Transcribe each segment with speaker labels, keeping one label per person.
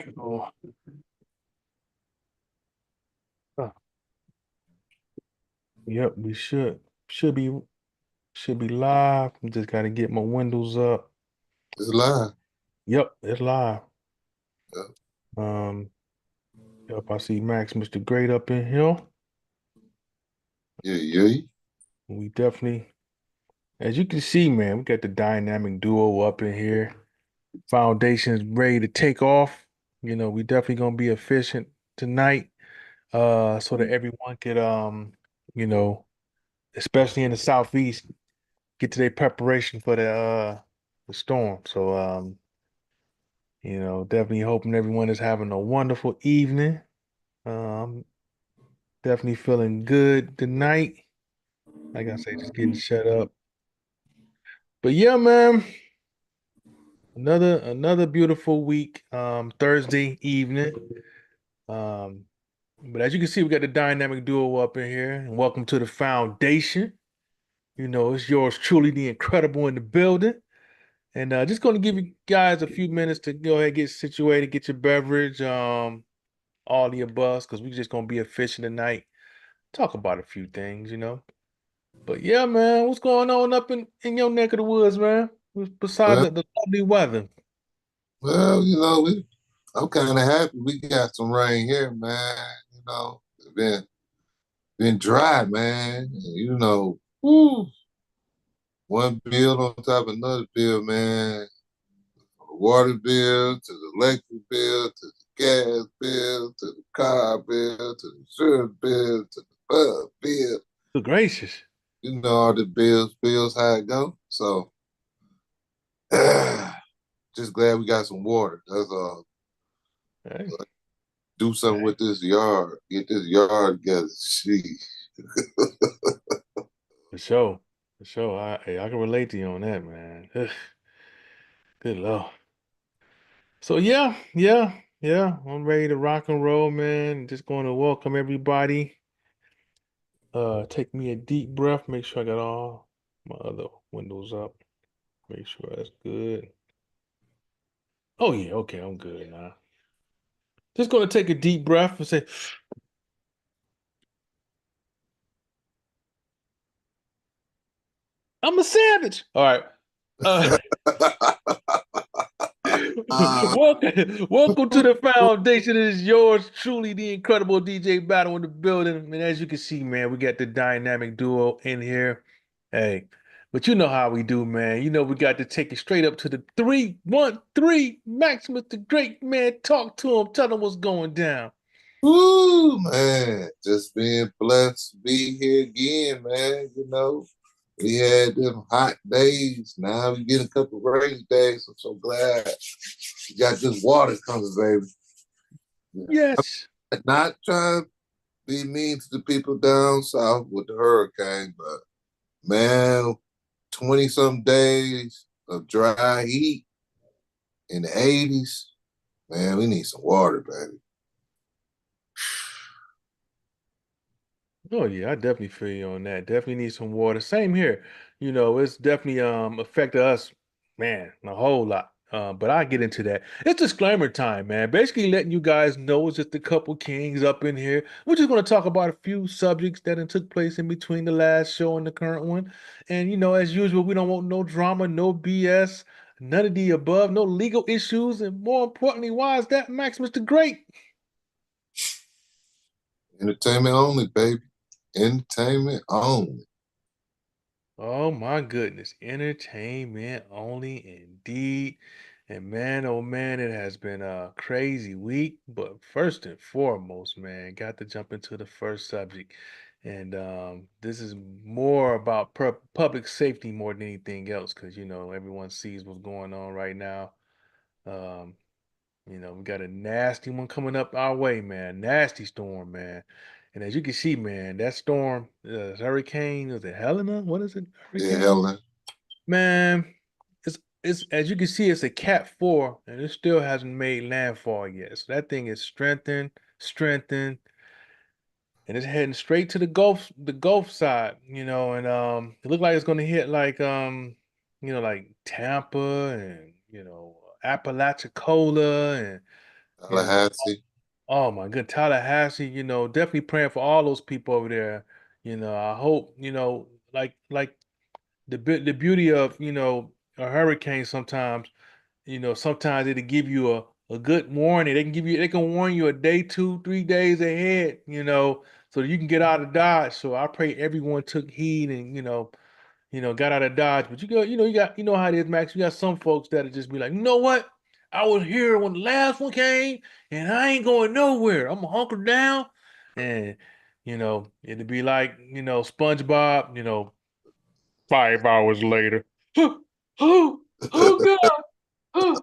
Speaker 1: Michael. Oh, yep, we should be live. We just gotta get my windows up.
Speaker 2: It's live.
Speaker 1: Yep, it's live.
Speaker 2: Yeah,
Speaker 1: Um, yep, I see Max, Mr. Great up in here.
Speaker 2: yeah, yeah.
Speaker 1: We definitely, as you can see, man, we got the dynamic duo up in here. Foundation's ready to take off. We definitely gonna be efficient tonight. So that everyone could you know, especially in the southeast, get to their preparation for the storm. So definitely hoping everyone is having a wonderful evening. Um, definitely feeling good tonight. Like I say, just getting shut up. But yeah, man, another beautiful week. Thursday evening. Um, but as you can see, we got the dynamic duo up in here. And welcome to the foundation. It's yours truly, the incredible in the building. And just going to give you guys a few minutes to go ahead and get situated, get your beverage, all the above, because we're just going to be efficient tonight. Talk about a few things. But yeah, man, what's going on up in your neck of the woods, man? Besides
Speaker 2: Well,
Speaker 1: the lovely weather.
Speaker 2: I'm kind of happy we got some rain here, man. It's been dry, man. Woo, one bill on top of another bill, man. The water bill to the electric bill to the gas bill to the car bill to the insurance bill to the bus bill.
Speaker 1: Good gracious.
Speaker 2: All the bills how it go. So just glad we got some water. That's all.
Speaker 1: Hey,
Speaker 2: Do something with this yard. Get this yard together. Jeez.
Speaker 1: for sure. For sure. I can relate to you on that, man. Ugh, good Lord. So yeah. I'm ready to rock and roll, man. Just going to welcome everybody. Take me a deep breath. Make sure I got all my other windows up. Make sure that's good. Oh yeah, okay, I'm good now. Just gonna take a deep breath and say, I'm a savage. All right. Uh, welcome to the foundation. It is yours truly, the incredible DJ Battle in the building. And as you can see, man, we got the dynamic duo in here. Hey, but you know how we do, man. We got to take it straight up to the 313. Maximus the Great, man. Talk to him. Tell him what's going down.
Speaker 2: Woo, man. Just being blessed to be here again, man. We had them hot days. Now we get a couple rainy days. I'm so glad we got this water coming, baby.
Speaker 1: Yes.
Speaker 2: I'm not trying to be mean to the people down south with the hurricane, but man, 20 some days of dry heat in the 80s. Man, we need some water, baby.
Speaker 1: Oh yeah, I definitely feel you on that. Definitely need some water. Same here. It's definitely affected us, man, a whole lot. But I get into that. It's disclaimer time, man. Basically letting you guys know it's just a couple kings up in here. We're just gonna talk about a few subjects that took place in between the last show and the current one. And as usual, we don't want no drama, no BS, none of the above, no legal issues, and more importantly, why is that Maximus the Great?
Speaker 2: Entertainment only, baby. Entertainment only.
Speaker 1: Oh my goodness. Entertainment only indeed. And man, oh man, it has been a crazy week. But first and foremost, man, got to jump into the first subject. And this is more about public safety more than anything else, because everyone sees what's going on right now. Um, we got a nasty one coming up our way, man. Nasty storm, man. And as you can see, man, that storm, hurricane, is it Helena? What is it?
Speaker 2: Yeah,
Speaker 1: Hurricane?
Speaker 2: Helen.
Speaker 1: Man, it's as you can see, it's a Cat 4, and it still hasn't made landfall yet. So that thing is strengthened, and it's heading straight to the Gulf side, and it looked like it's gonna hit like like Tampa and Apalachicola and You know,
Speaker 2: Tallahassee.
Speaker 1: oh my good Tallahassee, definitely praying for all those people over there. I hope, like the beauty of, a hurricane sometimes, sometimes it'll give you a good warning. They can warn you a day, 2, 3 days ahead, so that you can get out of Dodge. So I pray everyone took heed and, got out of Dodge. But you know how it is, Max. You got some folks that'll just be like, you know what? I was here when the last one came, and I ain't going nowhere. I'm gonna hunker down, and it'd be like, SpongeBob, 5 hours later. Oh, oh God, oh,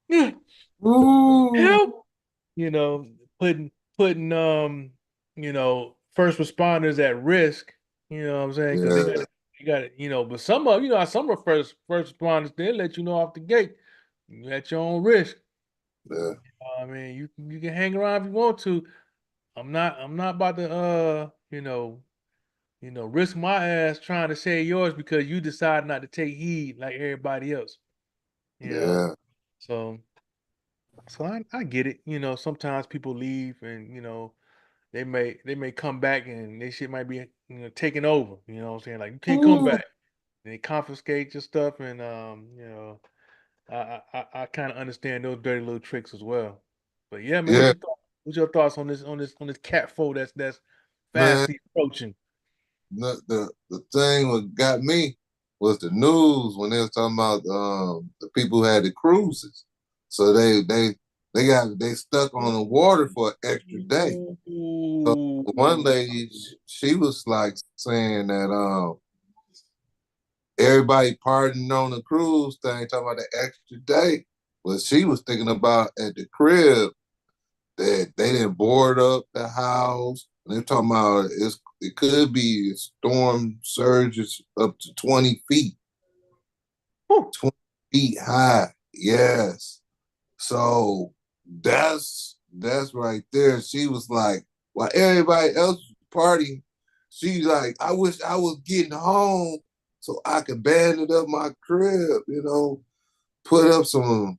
Speaker 1: yeah,
Speaker 2: Ooh,
Speaker 1: help! You know, putting first responders at risk. You know what I'm saying? Because
Speaker 2: yeah,
Speaker 1: they got it. But some of first responders they let you know off the gate. You at your own risk.
Speaker 2: yeah,
Speaker 1: I mean, you can hang around if you want to. I'm not about to risk my ass trying to save yours because you decide not to take heed like everybody else. You know,
Speaker 2: yeah,
Speaker 1: so I get it. Sometimes people leave and they may come back and they shit might be taken over. You know what I'm saying? Like you can't come
Speaker 2: ooh,
Speaker 1: back. And they confiscate your stuff and I kind of understand those dirty little tricks as well. But yeah, man,
Speaker 2: yeah,
Speaker 1: what's your thoughts on this cat foe that's
Speaker 2: man.
Speaker 1: fastly approaching?
Speaker 2: The thing what got me was the news when they was talking about the people who had the cruises. So they stuck on the water for an extra day. One
Speaker 1: Ooh.
Speaker 2: lady, she was like saying that everybody partying on the cruise thing, talking about the extra day. But she was thinking about at the crib that they didn't board up the house. And they're talking about it could be storm surges up to 20 feet,
Speaker 1: Whew.
Speaker 2: 20 feet high. Yes. So that's right there. She was like, while everybody else was partying, she's like, I wish I was getting home so I could bandit up my crib, put up some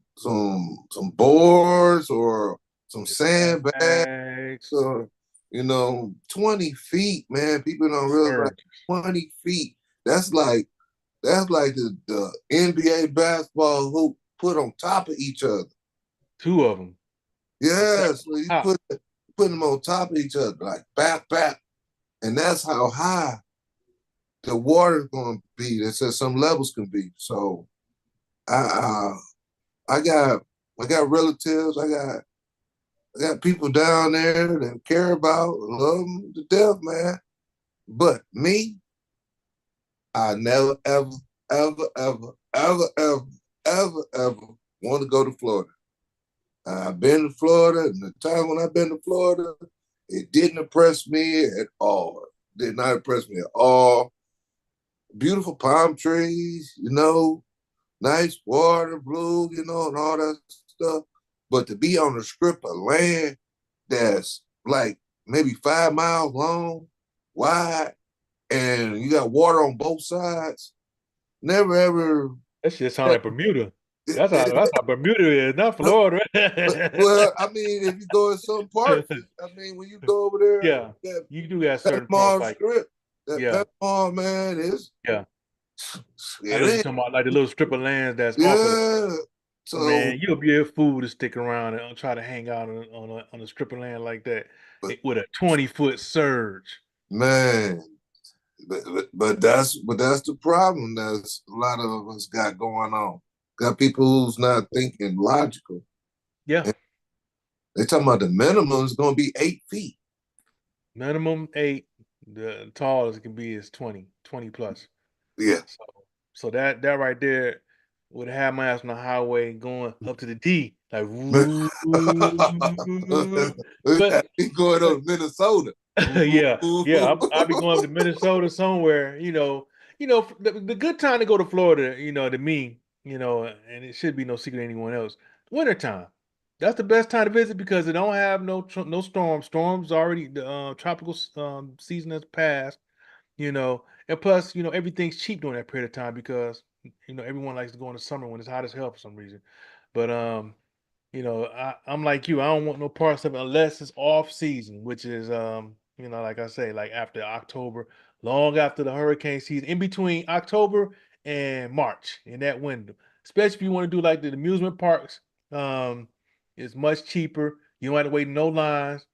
Speaker 2: boards or some sandbags
Speaker 1: Thanks.
Speaker 2: or 20 feet, man. People don't realize like
Speaker 1: Surge.
Speaker 2: 20 feet. That's like the NBA basketball hoop put on top of each other.
Speaker 1: Two of them.
Speaker 2: Yeah,
Speaker 1: Stacked
Speaker 2: so you
Speaker 1: on top.
Speaker 2: put them on top of each other, like back, and that's how high the water's going to be. They said some levels can be. So I I got I got relatives, I got people down there that care about, love them to death, man. But me, I never, ever, ever, ever, ever, ever, ever, ever want to go to Florida. I've been to Florida, and the time when I've been to Florida, it didn't impress me at all. Did not impress me at all. Beautiful palm trees, nice water, blue, and all that stuff. But to be on a strip of land that's like maybe 5 miles long, wide, and you got water on both sides, never ever.
Speaker 1: That shit sound like Bermuda. That's how Bermuda is, not Florida.
Speaker 2: Well, I mean, if you go in some parts, I mean, when you go over there,
Speaker 1: Yeah,
Speaker 2: that
Speaker 1: you do got certain parts
Speaker 2: Panama
Speaker 1: like
Speaker 2: Strip, that
Speaker 1: yeah,
Speaker 2: Panama, man, is
Speaker 1: yeah. I know
Speaker 2: it
Speaker 1: you're
Speaker 2: ain't.
Speaker 1: talking about like the little strip of lands that's off of the
Speaker 2: Yeah. So,
Speaker 1: man. You'll be a fool to stick around and try to hang out on a strip of land like that
Speaker 2: but
Speaker 1: with a 20-foot surge.
Speaker 2: man, but that's the problem. That's a lot of us got going on. Got people who's not thinking logical.
Speaker 1: Yeah,
Speaker 2: And they talking about the minimum is going to be 8 feet.
Speaker 1: minimum 8. The tallest it can be is 20 plus.
Speaker 2: Yeah.
Speaker 1: So, so that right there would have my ass on the highway going up to the D, like woo. But
Speaker 2: He going
Speaker 1: but
Speaker 2: on Minnesota.
Speaker 1: yeah, yeah,
Speaker 2: Ooh.
Speaker 1: I'll be going up to Minnesota somewhere. The good time to go to Florida. To me, and it should be no secret to anyone else. Wintertime. That's the best time to visit because it don't have no storms. Storms already the tropical season has passed. And plus, everything's cheap during that period of time because everyone likes to go in the summer when it's hot as hell for some reason. But I'm like you. I don't want no parts of it unless it's off season, which is like I say, like after October, long after the hurricane season, in between October and March, in that window. Especially if you want to do like the amusement parks, um, it's much cheaper. You don't have to wait in no lines,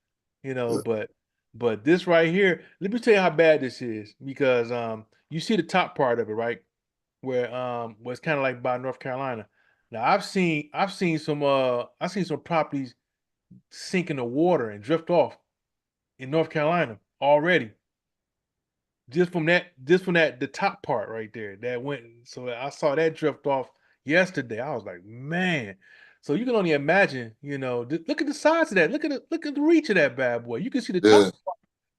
Speaker 2: Yeah,
Speaker 1: but this right here, let me tell you how bad this is because you see the top part of it, right? Where it's kind of like by North Carolina. Now I've seen some properties sink in the water and drift off in North Carolina already. Just from that the top part right there that went. So I saw that drift off yesterday. I was like, man. So you can only imagine, look at the size of that. Look at the reach of that bad boy. You can see the
Speaker 2: yeah,
Speaker 1: top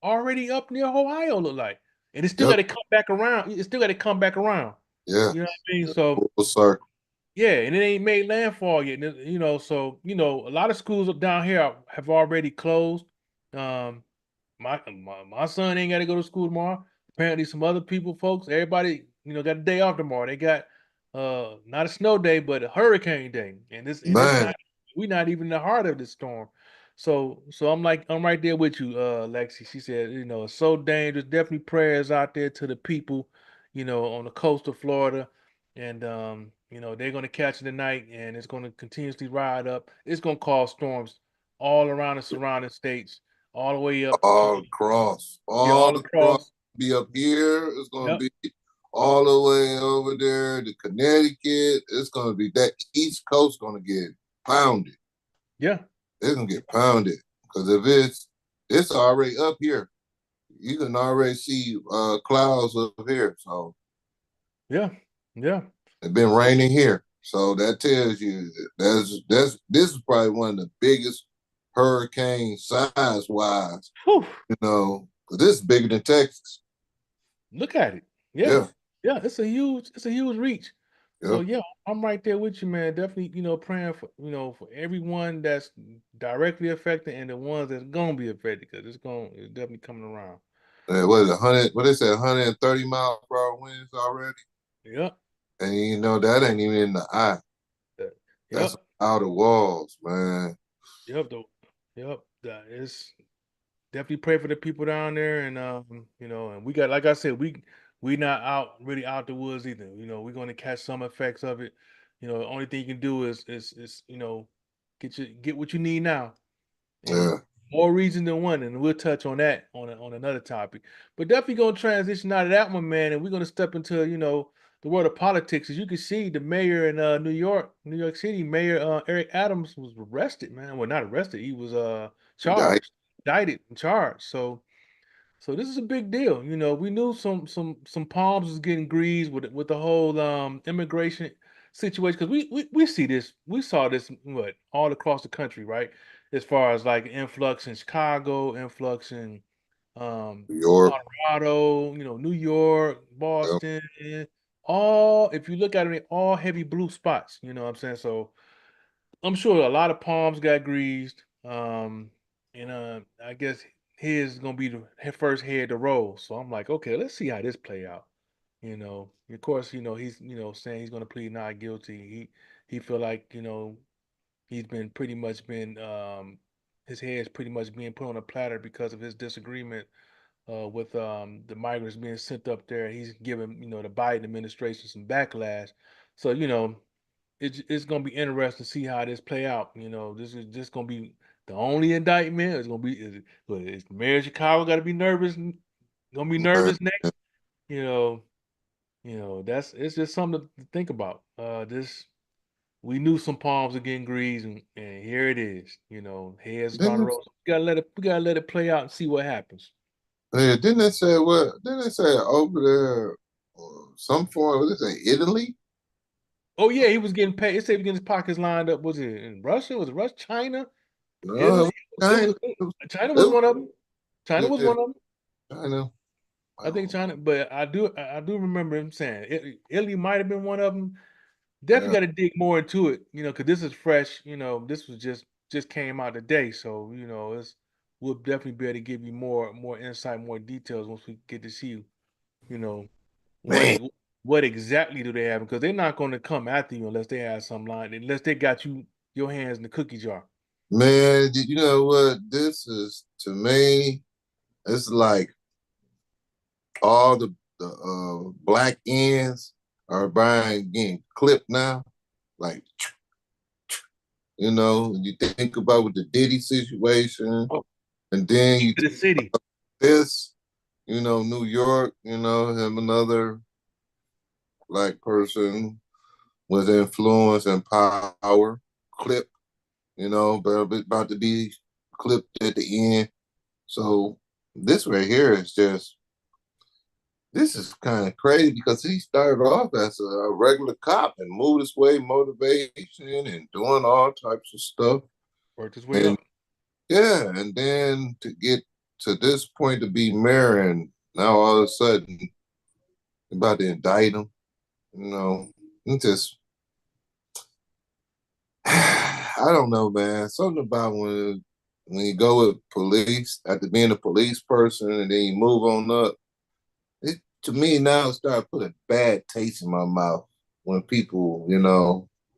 Speaker 1: already up near Ohio, look like. And it's still got
Speaker 2: yep,
Speaker 1: to come back around. It's still got to come back around.
Speaker 2: yeah.
Speaker 1: You know what I mean? So
Speaker 2: Full circle.
Speaker 1: yeah, and it ain't made landfall yet. So a lot of schools up down here have already closed. Um, my son ain't got to go to school tomorrow. Apparently, some other people, folks, everybody, got a day off tomorrow. They got not a snow day, but a hurricane day, and it's
Speaker 2: Man,
Speaker 1: not. We're not even in the heart of the storm. So I'm right there with you, Lexi. She said, it's so dangerous. Definitely prayers out there to the people, on the coast of Florida, and they're gonna catch it tonight, and it's gonna continuously ride up. It's gonna cause storms all around the surrounding states all the way up to yeah,
Speaker 2: all
Speaker 1: all
Speaker 2: across.
Speaker 1: across.
Speaker 2: Be up here. It's gonna
Speaker 1: Yep.
Speaker 2: be all the way over there to Connecticut. It's gonna be that East Coast gonna get pounded.
Speaker 1: Yeah.
Speaker 2: It's gonna get pounded because if it's already up here. You can already see clouds up here. So
Speaker 1: Yeah. Yeah.
Speaker 2: it's been raining here. So that tells you that's this is probably one of the biggest hurricanes size wise,
Speaker 1: Whew.
Speaker 2: 'cause this is bigger than Texas.
Speaker 1: Look at it. Yeah.
Speaker 2: Yeah,
Speaker 1: Yeah. It's a huge reach. So
Speaker 2: yeah,
Speaker 1: yeah, I'm right there with you, man. Definitely, praying for everyone that's directly affected and the ones that's gonna be affected because it's definitely coming around.
Speaker 2: what is it, 100? What they say, 130-mile-per-hour winds already,
Speaker 1: Yep.
Speaker 2: and that ain't even in the eye. That's
Speaker 1: Yep.
Speaker 2: outer walls, man.
Speaker 1: Yep. Though. Yep. It's definitely pray for the people down there, and and we got, like I said, we not out really out the woods either. We're going to catch some effects of it. The only thing you can do is get what you need now, and
Speaker 2: Yeah,
Speaker 1: more reason than one, and we'll touch on that on another topic. But definitely gonna transition out of that one, man, and we're gonna step into the world of politics. As you can see, the mayor in New York City, Mayor Eric Adams was arrested, man. Well, not arrested, he was
Speaker 2: right.
Speaker 1: charged, indicted, and charged. So this is a big deal. We knew some palms was getting greased with the whole immigration situation because we see this, we saw this what all across the country, right? As far as like influx in Chicago, influx in
Speaker 2: New York.
Speaker 1: Colorado, New York,
Speaker 2: Yeah,
Speaker 1: Boston, all if you look at it, all heavy blue spots. You know what I'm saying? So I'm sure a lot of palms got greased. And I guess his is gonna be the first head to roll. So I'm like, okay, let's see how this play out. Of course, he's saying he's gonna plead not guilty. He feel like he's been pretty much been his head's pretty much being put on a platter because of his disagreement with the migrants being sent up there. He's giving the Biden administration some backlash. So it's gonna be interesting to see how this play out. This is just gonna be the only indictment. It's gonna be is the mayor of Chicago got to be nervous? Gonna be
Speaker 2: man.
Speaker 1: nervous next? You know, that's it's just something to think about. This we knew some palms are getting greased, and here it is. Heads starting to
Speaker 2: Didn't
Speaker 1: roll. We gotta let it play out and see what happens.
Speaker 2: yeah, didn't they say what? Didn't they say over there, some form? What did they say? Italy?
Speaker 1: Oh yeah, he was getting paid. It said he was getting his pockets lined up. Was it in Russia? Was it Russia? China?
Speaker 2: No,
Speaker 1: Italy?
Speaker 2: it was
Speaker 1: It
Speaker 2: China.
Speaker 1: was China was
Speaker 2: It
Speaker 1: one of them. China was
Speaker 2: was
Speaker 1: one of them.
Speaker 2: China.
Speaker 1: I think
Speaker 2: Wow.
Speaker 1: China, but I do remember him saying Italy might have been one of them. Definitely
Speaker 2: Yeah,
Speaker 1: got to dig more into it, because this is fresh. This was just came out today, so it's we'll definitely be able to give you more insight, more details once we get to see you know what
Speaker 2: man.
Speaker 1: what exactly do they have because they're not going to come after you unless they have some line unless they got you. your hands in the cookie jar.
Speaker 2: Man, you know what? This is to me, it's like all the black ends are buying getting clipped now. Like, you think about with the Diddy situation,
Speaker 1: Oh,
Speaker 2: and then
Speaker 1: keep
Speaker 2: you
Speaker 1: to the
Speaker 2: think
Speaker 1: city.
Speaker 2: this, New York, him another black person with influence and power clip, but about to be clipped at the end. So this right here is just this is kind of crazy because he started off as a regular cop and moved his way motivation and doing all types of stuff.
Speaker 1: Worked his way
Speaker 2: And
Speaker 1: up.
Speaker 2: yeah, and then to get to this point to be mayor and now all of a sudden about to indict him, it just I don't know, man. Something about when you go with police after being a police person and then you move on up, it to me now it started put a bad taste in my mouth when people,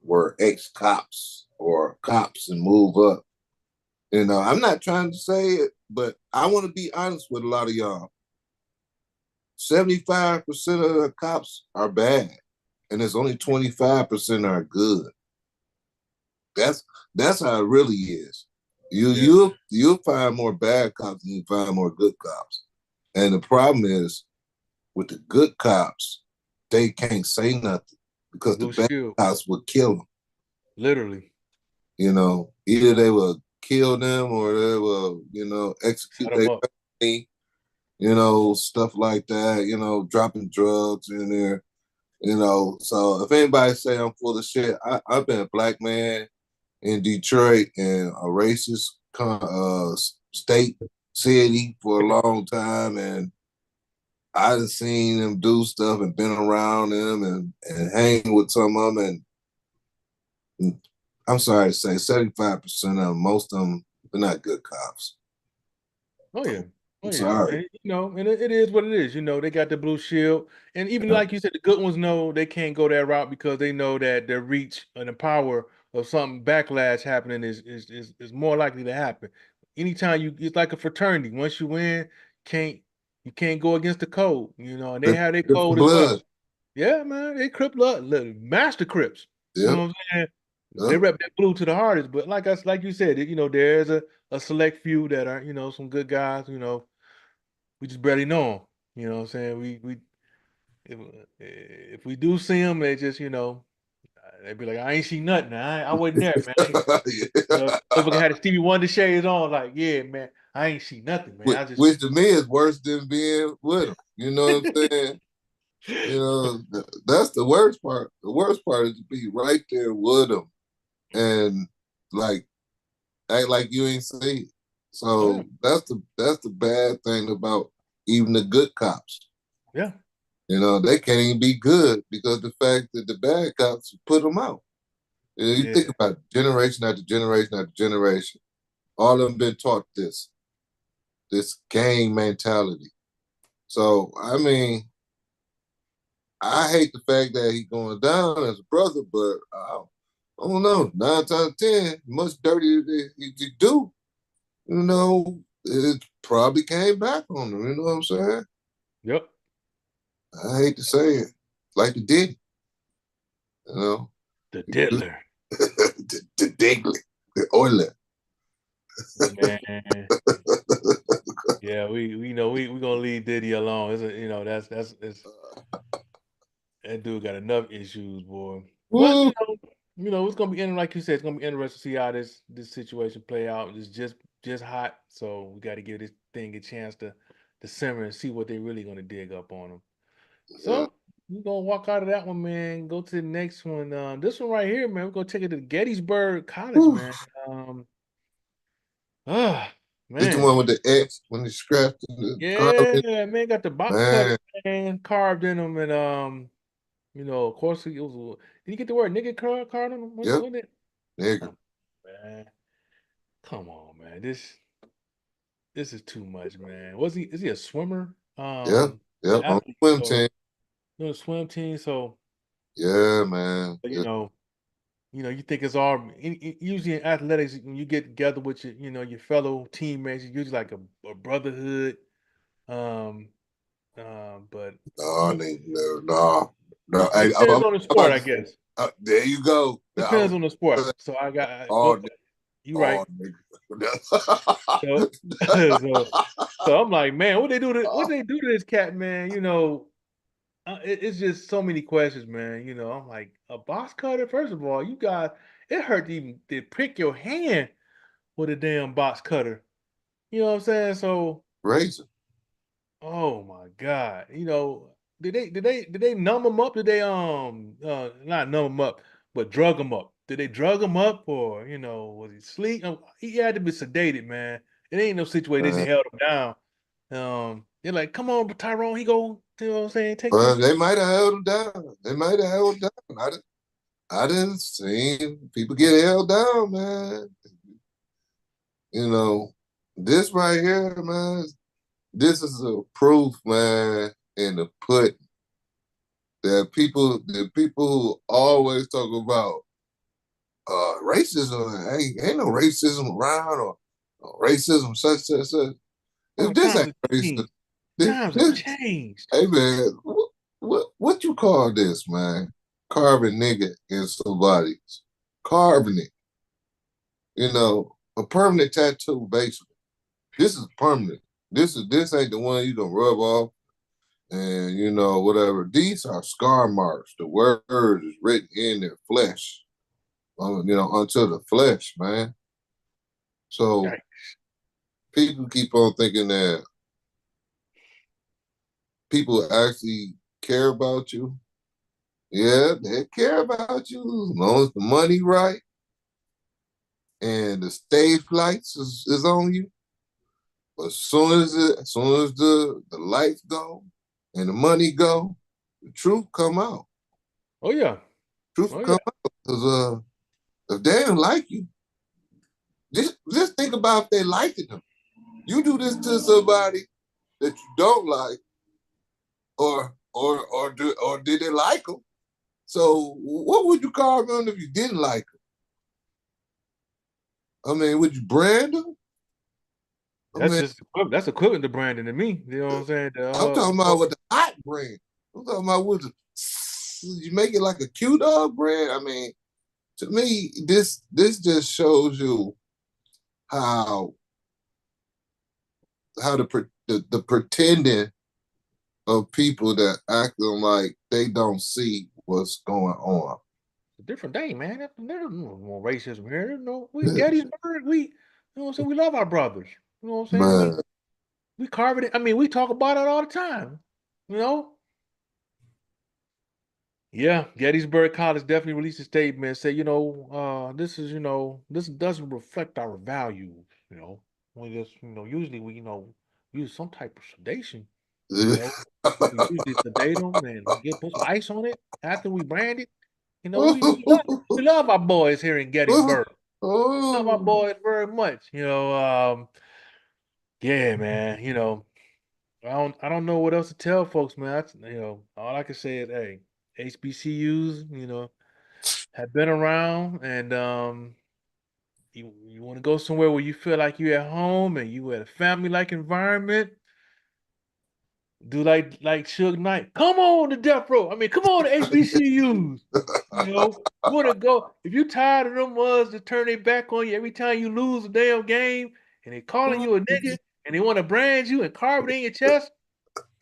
Speaker 2: were ex cops or cops and move up. I'm not trying to say it, but I want to be honest with a lot of y'all. 75% of the cops are bad, and there's only 25% are good. That's that's how it really is. You
Speaker 1: Yeah.
Speaker 2: you'll find more bad cops than you find more good cops. And the problem is with the good cops, they can't say nothing because the
Speaker 1: Blue
Speaker 2: bad
Speaker 1: shield.
Speaker 2: cops would kill them.
Speaker 1: Literally.
Speaker 2: Either they will kill them or they will,
Speaker 1: Set
Speaker 2: execute
Speaker 1: them
Speaker 2: their
Speaker 1: up.
Speaker 2: family, stuff like that, dropping drugs in there, So if anybody say I'm full of shit, I've been a black man in Detroit in a racist state city for a long time, and I've seen them do stuff and been around them and hang with some of them, and I'm sorry to say, 75% of them, most of them, they're not good cops.
Speaker 1: Oh yeah. Oh
Speaker 2: I'm
Speaker 1: yeah.
Speaker 2: sorry.
Speaker 1: And and it is what it is. They got the blue shield. And even
Speaker 2: Yeah.
Speaker 1: like you said, the good ones know they can't go that route because they know that their reach and the power of something backlash happening is more likely to happen. Anytime it's like a fraternity. Once you win, can't you can't go against the code, and they have their
Speaker 2: It's the
Speaker 1: code as well.
Speaker 2: blood.
Speaker 1: Yeah, man, they crip master crips. You know
Speaker 2: Yep.
Speaker 1: what I'm saying? They
Speaker 2: Yep.
Speaker 1: rep that blue to the hardest, but like you said, there's a select few that are, some good guys, we just barely know them. You know what I'm saying? We if we do see them, they just, they be like, I ain't seen nothing. I wasn't there, man. If I had a Stevie Wonder shades on, like, yeah, man, I ain't seen nothing, man. I just
Speaker 2: Which to me is worse than being with them. You know what I'm saying? That's the worst part. The worst part is to be right there with them and like act like you ain't see it.
Speaker 1: Oh yeah.
Speaker 2: So that's the bad thing about even the good cops.
Speaker 1: Yeah.
Speaker 2: They can't even be good because the fact that the bad cops put them out. You
Speaker 1: Yeah.
Speaker 2: think about generation after generation after generation. All of them been taught this gang mentality. So I mean, I hate the fact that he's going down as a brother, but I don't know. 9 times 10, much dirtier as he do, it probably came back on him. You know what I'm saying?
Speaker 1: Yep.
Speaker 2: I hate to say it, like the did, you know,
Speaker 1: The Diddler.
Speaker 2: the Digley, the Oiler.
Speaker 1: Man. Yeah, we know we gonna leave Diddy alone. That's it's that dude got enough issues, boy. But
Speaker 2: Woo.
Speaker 1: it's gonna be like you said, it's gonna be interesting to see how this situation play out. It's just hot, so we got to give this thing a chance to simmer and see what they really gonna dig up on them.
Speaker 2: Yeah.
Speaker 1: So we're gonna walk out of that one, man. Go to the next one. This one right here, man. We're gonna take it to Gettysburg College,
Speaker 2: Woo.
Speaker 1: man. Ah,
Speaker 2: This the
Speaker 1: man.
Speaker 2: one with the X when he scratched the
Speaker 1: Yeah,
Speaker 2: carving.
Speaker 1: man. Got the box cutter,
Speaker 2: Man,
Speaker 1: man, carved in them, and of course, did he get the word nigga card on him?
Speaker 2: yep,
Speaker 1: Wasn't it?
Speaker 2: nigga.
Speaker 1: Come on, man. Come on, man. This is too much, man. Is he a swimmer?
Speaker 2: Yep,
Speaker 1: The
Speaker 2: yep. On the
Speaker 1: athlete,
Speaker 2: swim
Speaker 1: so
Speaker 2: team.
Speaker 1: swim team. So
Speaker 2: Yeah, man.
Speaker 1: but,
Speaker 2: Yeah.
Speaker 1: you think it's all usually in athletics when you get together with your fellow teammates, it's usually like a brotherhood. Um, but
Speaker 2: No, no, no, no.
Speaker 1: it depends
Speaker 2: I'm
Speaker 1: on the sport,
Speaker 2: about
Speaker 1: I
Speaker 2: to say,
Speaker 1: guess.
Speaker 2: there you go. I
Speaker 1: Depends
Speaker 2: was
Speaker 1: on the sport.
Speaker 2: gonna say,
Speaker 1: So I got,
Speaker 2: oh,
Speaker 1: but you right.
Speaker 2: oh,
Speaker 1: So, so, so I'm like, man, what they do to this cat, man? It's just so many questions, man. I'm like, a box cutter. First of all, it hurt to even to prick your hand with a damn box cutter. You know what I'm saying? So,
Speaker 2: Razor.
Speaker 1: oh my God, did they numb him up? Did they not numb him up, but drug him up? Did they drug him up, or was he sleep? He had to be sedated, man. It ain't no situation they just
Speaker 2: Man.
Speaker 1: held him down. They're like, come on, Tyrone, he go. You know what I'm saying? Take
Speaker 2: Well,
Speaker 1: this.
Speaker 2: they might have held him down. They might have held him down. I didn't see people get held down, man. You know, this right here, man, this is a proof, man, in the put that the people who always talk about racism, ain't no racism around or racism such.
Speaker 1: Oh,
Speaker 2: If this
Speaker 1: times
Speaker 2: ain't
Speaker 1: have
Speaker 2: racist,
Speaker 1: changed. Times have
Speaker 2: this
Speaker 1: changed.
Speaker 2: hey man, what you call this, man? Carving nigga in somebody's carving it, a permanent tattoo basically. This is permanent. This ain't the one you gonna rub off and whatever. These are scar marks. The word is written in their flesh, onto the flesh, man. So
Speaker 1: Right.
Speaker 2: people keep on thinking that people actually care about you. Yeah, they care about you as long as the money right and the stage flights is on you. But as soon as the lights go and the money go, the truth come out.
Speaker 1: Oh yeah.
Speaker 2: Truth
Speaker 1: Oh yeah.
Speaker 2: come out. Because if they don't like you, just think about if they liked them. You do this to somebody that you don't like, or did they like them? So what would you call them if you didn't like them? I mean, would you brand them? I
Speaker 1: That's
Speaker 2: mean,
Speaker 1: just that's equivalent to Brandon to me. You know what I'm saying?
Speaker 2: I'm talking about with the hot brand. I'm talking about with you make it like a Q dog brand. I mean, to me, this just shows you how the pretending of people that acting like they don't see what's going on.
Speaker 1: a different day, man. There's no more racism here. No, we Gettysburg. We, what I'm saying? We love our brothers. You know what I'm saying? We
Speaker 2: Man,
Speaker 1: we carve it. I mean, we talk about it all the time. You know. Yeah, Gettysburg College definitely released a statement and said, this doesn't reflect our values. We just, usually we, use some type of sedation. You know, we usually sedate them and put some ice on it after we brand it. We love our boys here in Gettysburg. Love our
Speaker 2: oh,
Speaker 1: boys very much. Yeah, man. I don't know what else to tell folks, man. All I can say is, hey, HBCUs, have been around, and you want to go somewhere where you feel like you're at home and you at a family like environment. Do like Suge Knight. Come on to Death Row. I mean, come on to HBCUs. You want to go if you tired of them ones to turn their back on you every time you lose a damn game, and they calling you a nigga, and they want to brand you and carve it in your chest.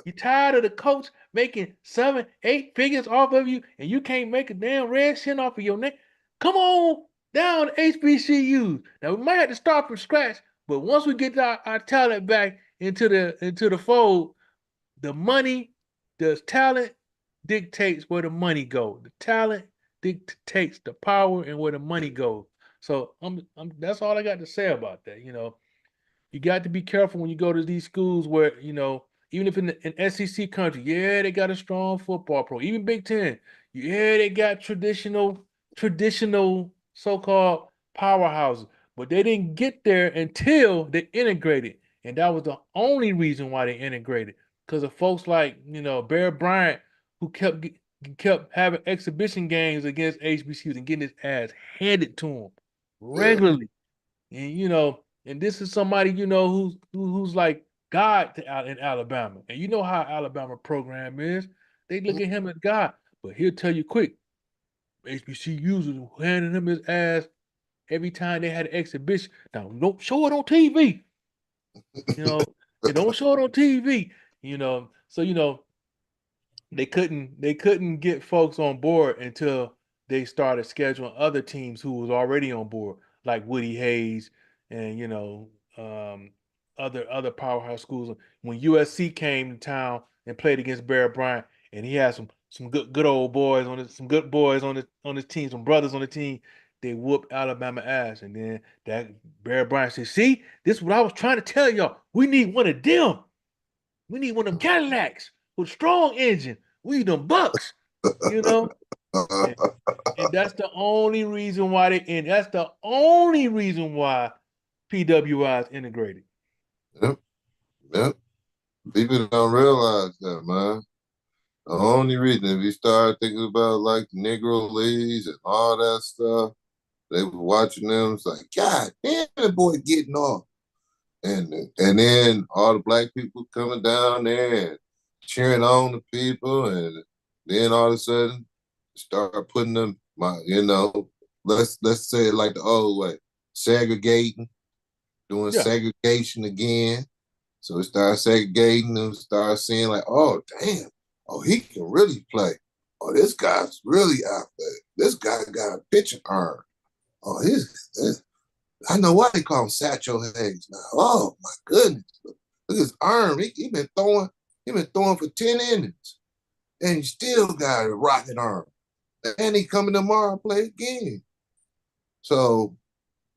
Speaker 1: You tired of the coach making 7, 8 figures off of you, and you can't make a damn red cent off of your neck? Come on down to HBCUs. Now we might have to start from scratch, but once we get our talent back into the fold, the money, the talent dictates where the money goes. The talent dictates the power and where the money goes. So that's all I got to say about that. You got to be careful when you go to these schools where, even if in SEC country, yeah, they got a strong football pro. Even Big Ten, yeah, they got traditional so-called powerhouses. But they didn't get there until they integrated. And that was the only reason why they integrated. Because of folks like, Bear Bryant, who kept kept having exhibition games against HBCUs and getting his ass handed to him
Speaker 2: Yeah.
Speaker 1: regularly. And and this is somebody who's like God out in Alabama. And you know how Alabama program is. They look at him as God. But he'll tell you quick, HBCUs was handing him his ass every time they had an exhibition. Now, don't show it on TV. You know, and don't show it on TV. So they couldn't get folks on board until they started scheduling other teams who was already on board, like Woody Hayes and um, other powerhouse schools. When USC came to town and played against Bear Bryant, and he had some good old boys on it, some good boys on his team, some brothers on the team. They whooped Alabama ass, and then that Bear Bryant said, "See, this is what I was trying to tell y'all. We need one of them. We need one of them Cadillacs with a strong engine. We need them Bucks, you know." And, and that's the only reason why and that's the only reason why PWI is integrated.
Speaker 2: Yep. Yep. People don't realize that, man. The only reason, if you start thinking about like the Negro Leagues and all that stuff, they were watching them. It's like, God damn, that boy getting off. And then all the black people coming down there and cheering on the people, and then all of a sudden start putting them, let's say it like the old way, segregating, doing
Speaker 1: Yeah,
Speaker 2: segregation again. So we start segregating and start seeing like, oh damn, oh he can really play. Oh, this guy's really out there. This guy got a pitching arm. Oh, I know why they call him Satchel Hayes now. Oh my goodness. Look at his arm. He been throwing for 10 innings. And he still got a rocket arm. And he coming tomorrow and play again. So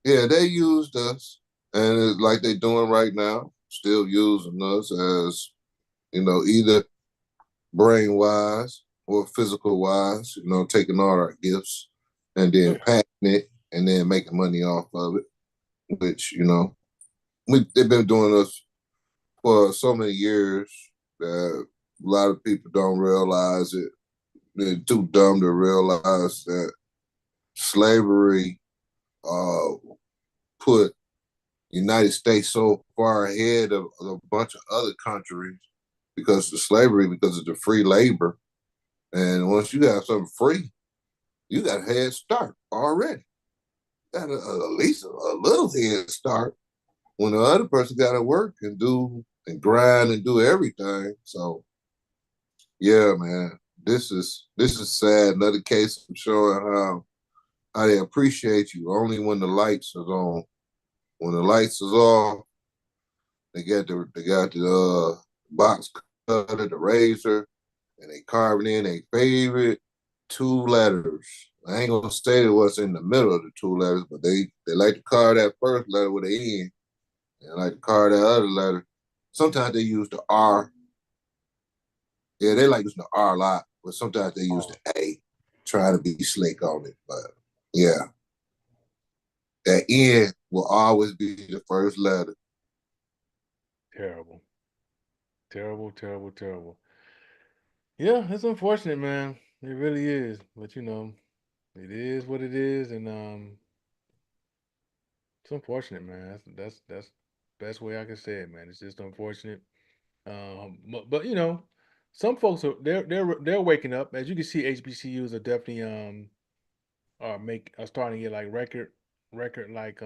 Speaker 2: yeah, they used us. And it's like they doing right now, still using us as, either brain wise or physical wise, taking all our gifts and then patenting it and then making money off of it, which, they've been doing us for so many years that a lot of people don't realize it. They're too dumb to realize that slavery uh, put United States so far ahead of a bunch of other countries because of slavery, because of the free labor. And once you have something free, you got a head start already. Got at least a little head start when the other person got to work and do and grind and do everything. So yeah, man, this is sad. Another case of showing how they appreciate you only when the lights is on. When the lights is off, they got the box cutter, the razor, and they carving in their favorite two letters. I ain't gonna say what's in the middle of the two letters, but they like to carve that first letter with an N, and like to carve that other letter. Sometimes they use the R. Yeah, they like using the R a lot, but sometimes they use
Speaker 1: Oh,
Speaker 2: the A, trying to be slick on it. But yeah, that N will always be the first letter.
Speaker 1: terrible, terrible, terrible, terrible. Yeah, it's unfortunate, man. It really is. But it is what it is, and it's unfortunate, man. That's the best way I can say it, man. It's just unfortunate. But some folks they're waking up. As you can see, HBCUs are definitely are starting to get like record like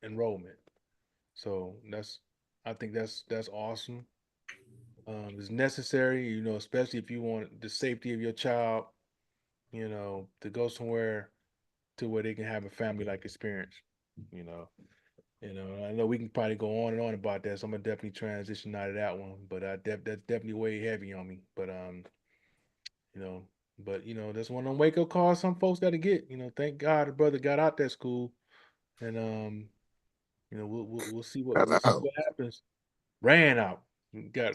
Speaker 1: enrollment. So I think that's awesome. It's necessary, especially if you want the safety of your child, to go somewhere to where they can have a family like experience. You know, I know we can probably go on and on about that, so I'm gonna definitely transition out of that one. But that's definitely way heavy on me. You know, that's one of them wake up calls some folks got to get. Thank God the brother got out that school, and we'll see what
Speaker 2: And
Speaker 1: happens. Ran out, got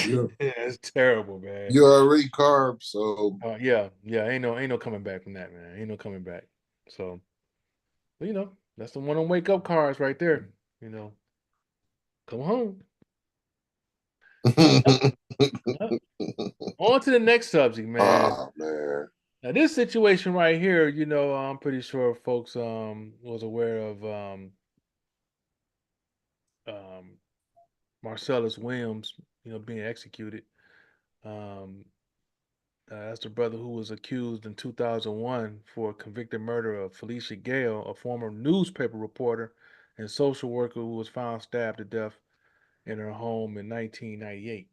Speaker 2: you're
Speaker 1: yeah, it's terrible, man.
Speaker 2: you're already carved, so
Speaker 1: Yeah, yeah, ain't no coming back from that, man. Ain't no coming back. So, but that's the one on wake up cars right there. You know, come home. Yep. On to the next subject, man.
Speaker 2: Oh man.
Speaker 1: Now this situation right here, I'm pretty sure folks was aware of um Marcellus Williams, being executed. Um that's the brother who was accused in 2001 for convicted murder of Felicia Gale, a former newspaper reporter and social worker who was found stabbed to death in her home in 1998.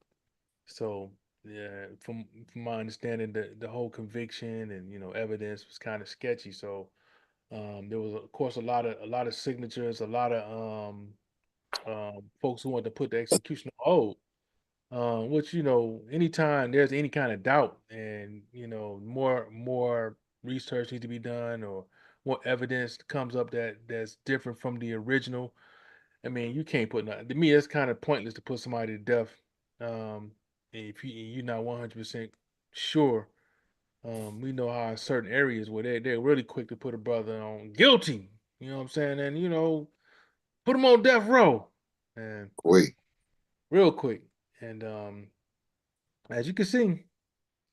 Speaker 1: So, yeah, from my understanding, the whole conviction and evidence was kind of sketchy. So, there was of course a lot of signatures, a lot of folks who wanted to put the execution on hold. Which anytime there's any kind of doubt, and more research needs to be done, or more evidence comes up that's different from the original. I mean, you can't put nothing. To me, it's kind of pointless to put somebody to death. If you're not 100% sure. We know how in certain areas where they're really quick to put a brother on guilty. You know what I'm saying? And put him on death row, and
Speaker 2: Wait,
Speaker 1: real quick. And as you can see,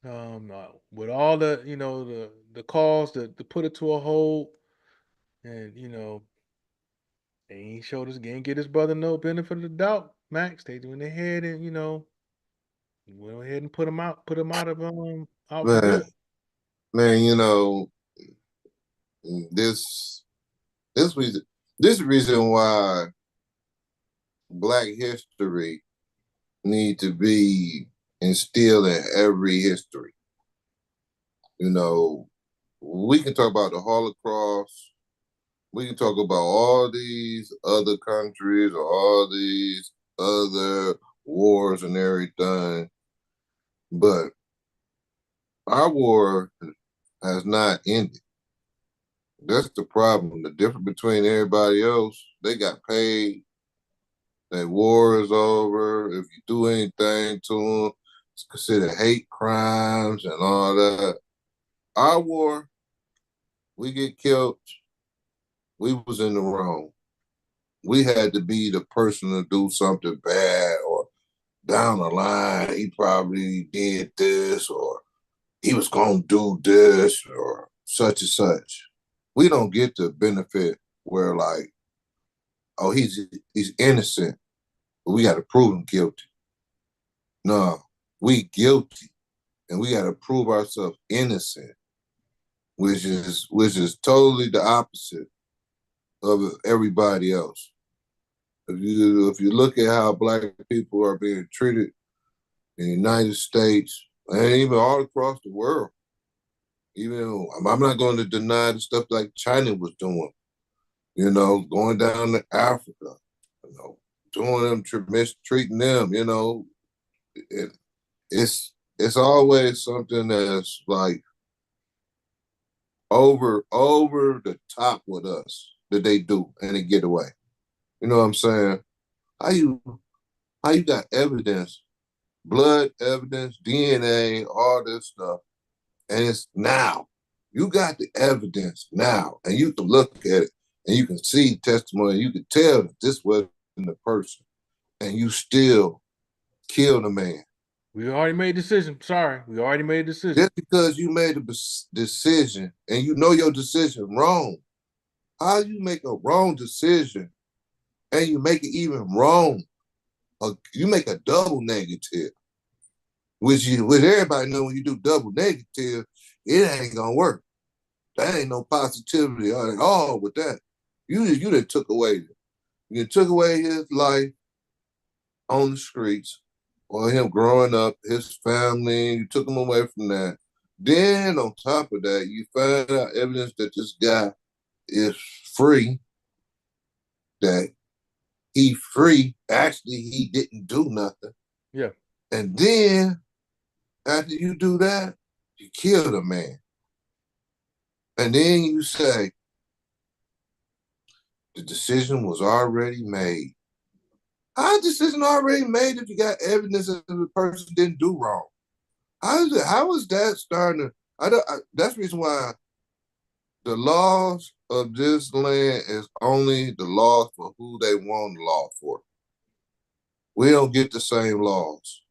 Speaker 1: with all the the calls to put it to a hold, and they ain't showed us again, get his brother no benefit of the doubt. Max, they went ahead and went ahead and put him out for
Speaker 2: man,
Speaker 1: good.
Speaker 2: man, this this reason this reason why Black history need to be instilled in every history. You know, we can talk about the Holocaust. We can talk about all these other countries or all these other wars and everything, but our war has not ended. That's the problem. The difference between everybody else, they got paid. That war is over. If you do anything to them, it's considered hate crimes and all that. Our war, we get killed, we was in the wrong. We had to be the person to do something bad, or down the line, he probably did this, or he was going to do this, or such and such. We don't get the benefit where, like, oh, he's innocent, but we got to prove him guilty. No, we guilty, and we got to prove ourselves innocent, which is totally the opposite of everybody else. If you look at how Black people are being treated in the United States and even all across the world, even I'm not going to deny the stuff like China was doing, going down to Africa, doing them, mistreating them, it, it's always something that's like over the top with us that they do and they get away. You know what I'm saying? How you how you got evidence, blood evidence, DNA, all this stuff, and it's now. You got the evidence now, and you can look at it, and you can see testimony. You can tell that this wasn't the person, and you still kill the man.
Speaker 1: We already made a decision. Sorry, we already made a decision.
Speaker 2: Just because you made a decision and you know your decision wrong, how you make a wrong decision and you make it even wrong? You make a double negative, which everybody know when you do double negative, it ain't gonna work. That ain't no positivity at all with that. You done took away you took away his life on the streets, or him growing up, his family, you took him away from that. Then on top of that, you find out evidence that this guy is free, that he free. Actually, he didn't do nothing.
Speaker 1: Yeah.
Speaker 2: And then after you do that, you kill the man. And then you say the decision was already made. How is the decision already made if you got evidence that the person didn't do wrong? How is that starting to? That's the reason why the laws of this land is only the laws for who they want the law for. We don't get the same laws.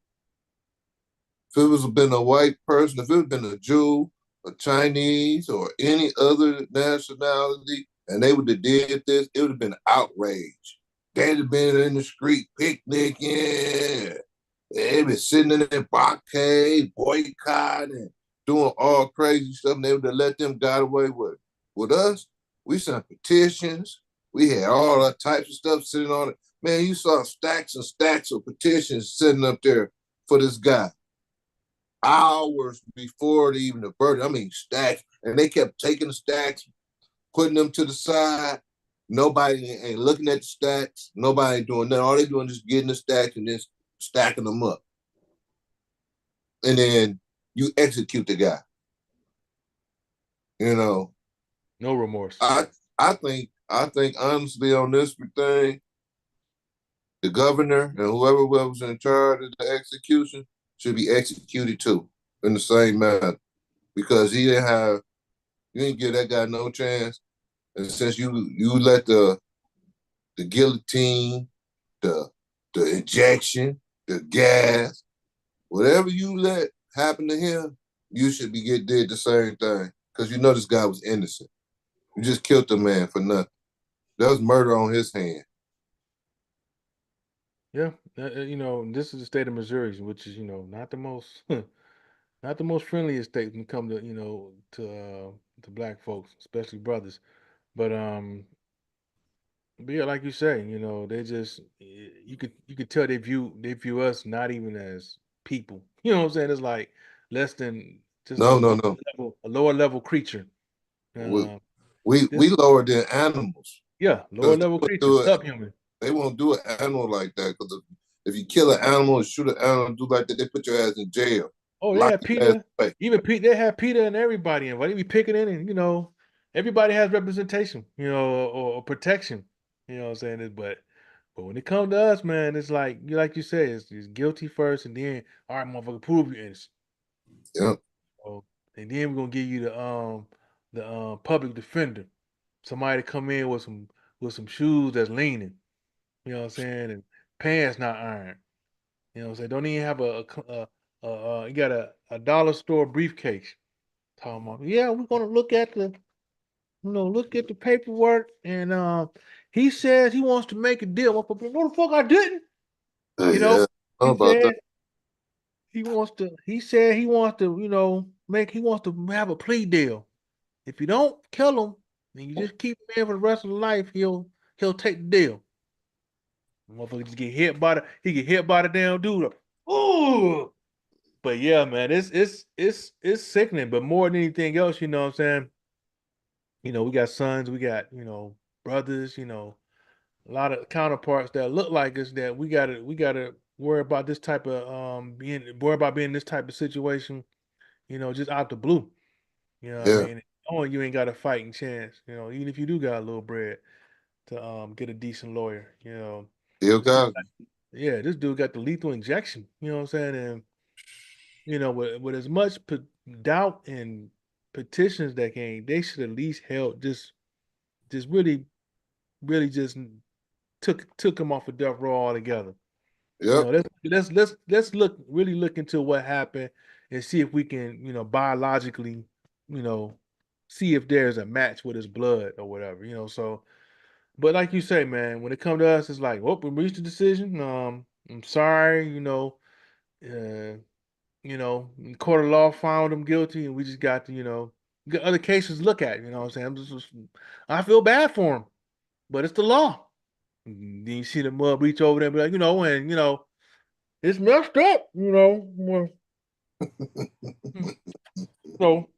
Speaker 2: If it was been a white person, if it had been a Jew, a Chinese, or any other nationality, and they would have did this, it would have been outrage. They'd have been in the street picnicking. They'd been sitting in their blockade, boycotting, doing all crazy stuff, and they would have let them get away with it. With us, we sent petitions. We had all that types of stuff sitting on it. Man, you saw stacks and stacks of petitions sitting up there for this guy hours before even the birthday. I mean, stacks. And they kept taking the stacks, putting them to the side. Nobody ain't looking at the stacks. Nobody ain't doing that. All they doing is getting the stacks and just stacking them up. And then you execute the guy. You know,
Speaker 1: No remorse.
Speaker 2: I I think honestly on this thing, the governor and whoever was in charge of the execution should be executed too in the same manner because he didn't have you didn't give that guy no chance. And since you let the guillotine, the injection, the gas, whatever you let happen to him, you should be get did the same thing. Because you know this guy was innocent. You just killed the man for nothing. That was murder on his hand.
Speaker 1: Yeah, this is the state of Missouri, which is not the most not the most friendliest state when it comes to to black folks, especially brothers. But yeah, like you say, they just you could tell they view us not even as people. You know what I'm saying? It's like less than just
Speaker 2: No, no, no.
Speaker 1: a lower level creature.
Speaker 2: We
Speaker 1: Uh, this
Speaker 2: we lower than animals
Speaker 1: Yeah, lower
Speaker 2: because
Speaker 1: level creature,
Speaker 2: do it.
Speaker 1: subhuman.
Speaker 2: They won't do an animal like that because if you kill an animal and shoot an animal, do like that, they put your ass in jail,
Speaker 1: Oh, they
Speaker 2: lock
Speaker 1: had
Speaker 2: your ass
Speaker 1: Peter.
Speaker 2: away.
Speaker 1: Even Pete, they had Peter and everybody in. Why they be picking in and everybody has representation, or protection. You know what I'm saying? But when it comes to us, man, it's like you say, it's guilty first, and then all right, motherfucker, prove you innocent.
Speaker 2: Yep,
Speaker 1: Oh, and then we're gonna give you the public defender, somebody to come in with some shoes that's leaning. You know what I'm saying? And pants not ironed. You know what I'm saying? Don't even have you got a dollar store briefcase. Talking about, yeah, we're gonna look at the paperwork, and he says he wants to make a deal. Motherfucker, no, the fuck I didn't. You know,
Speaker 2: yeah, I know
Speaker 1: he
Speaker 2: about that.
Speaker 1: said he wants to have a plea deal. If you don't kill him, and you just keep him in for the rest of the life, he'll take the deal. Motherfucker just get hit by the damn dude. Ooh. But yeah, man, it's sickening. But more than anything else, you know what I'm saying? We got sons, we got, brothers, a lot of counterparts that look like us that we gotta worry about this type of being in this type of situation, just out the blue. You know what I
Speaker 2: Yeah,
Speaker 1: mean? Oh, you ain't got a fighting chance, even if you do got a little bread to get a decent lawyer,
Speaker 2: still
Speaker 1: this dude
Speaker 2: got
Speaker 1: yeah, this dude got the lethal injection, you know what I'm saying? And with as much doubt and petitions that came, they should at least help just really, really just took him off of death row altogether.
Speaker 2: yep,
Speaker 1: Let's look into what happened and see if we can, biologically, you know, see if there's a match with his blood or whatever, So, but like you say, man, when it comes to us, it's like, well, we reached a decision. I'm sorry, uh, court of law found him guilty, and we just got to, get other cases to look at. You know what I'm saying? I feel bad for him, but it's the law. Then you see the mud reach over there and be like, and it's messed up, well, so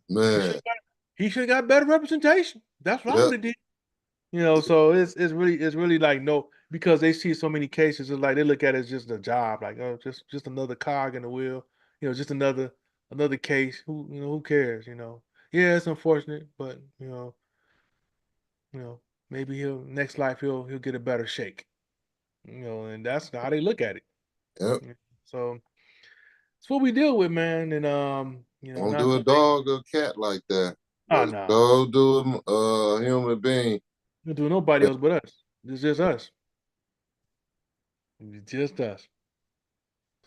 Speaker 1: he should
Speaker 2: man.
Speaker 1: he should have got better representation. That's what I would
Speaker 2: Yep,
Speaker 1: have did. So it's really like no, because they see so many cases, it's like they look at it as just a job, like, oh, just another cog in the wheel, just another case. Who cares, Yeah, it's unfortunate, but you know, maybe he'll next life he'll get a better shake. And that's how they look at it.
Speaker 2: yep.
Speaker 1: Yeah. So it's what we deal with, man. And
Speaker 2: Don't
Speaker 1: not
Speaker 2: do
Speaker 1: to
Speaker 2: a
Speaker 1: make
Speaker 2: dog or a cat like that.
Speaker 1: oh
Speaker 2: But
Speaker 1: no,
Speaker 2: don't do a human being.
Speaker 1: don't do nobody else but us. It's just us. It's just us.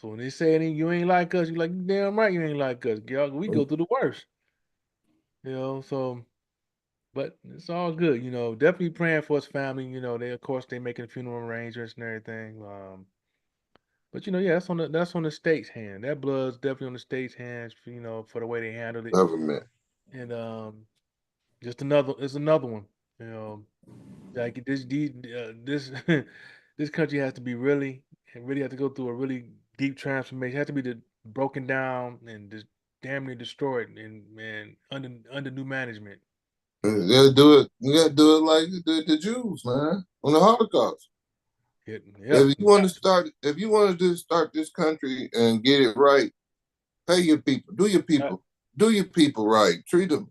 Speaker 1: So when they say you ain't like us, you're like, "You damn right you ain't like us, girl. We go through the worst." So but it's all good, definitely praying for his family. They of course they making funeral arrangements and everything. But yeah, that's on the state's hand. That blood's definitely on the state's hands, for the way they handled it.
Speaker 2: Government.
Speaker 1: And just another one. You know, like this this country has to be really have to go through a really deep transformation. It has to be broken down and just damn near destroyed and under new management.
Speaker 2: You gotta do it. You gotta do it like the Jews, man, on the Holocaust.
Speaker 1: Yeah, we got to.
Speaker 2: If you want to start this country and get it right, pay your people, do your people right, treat them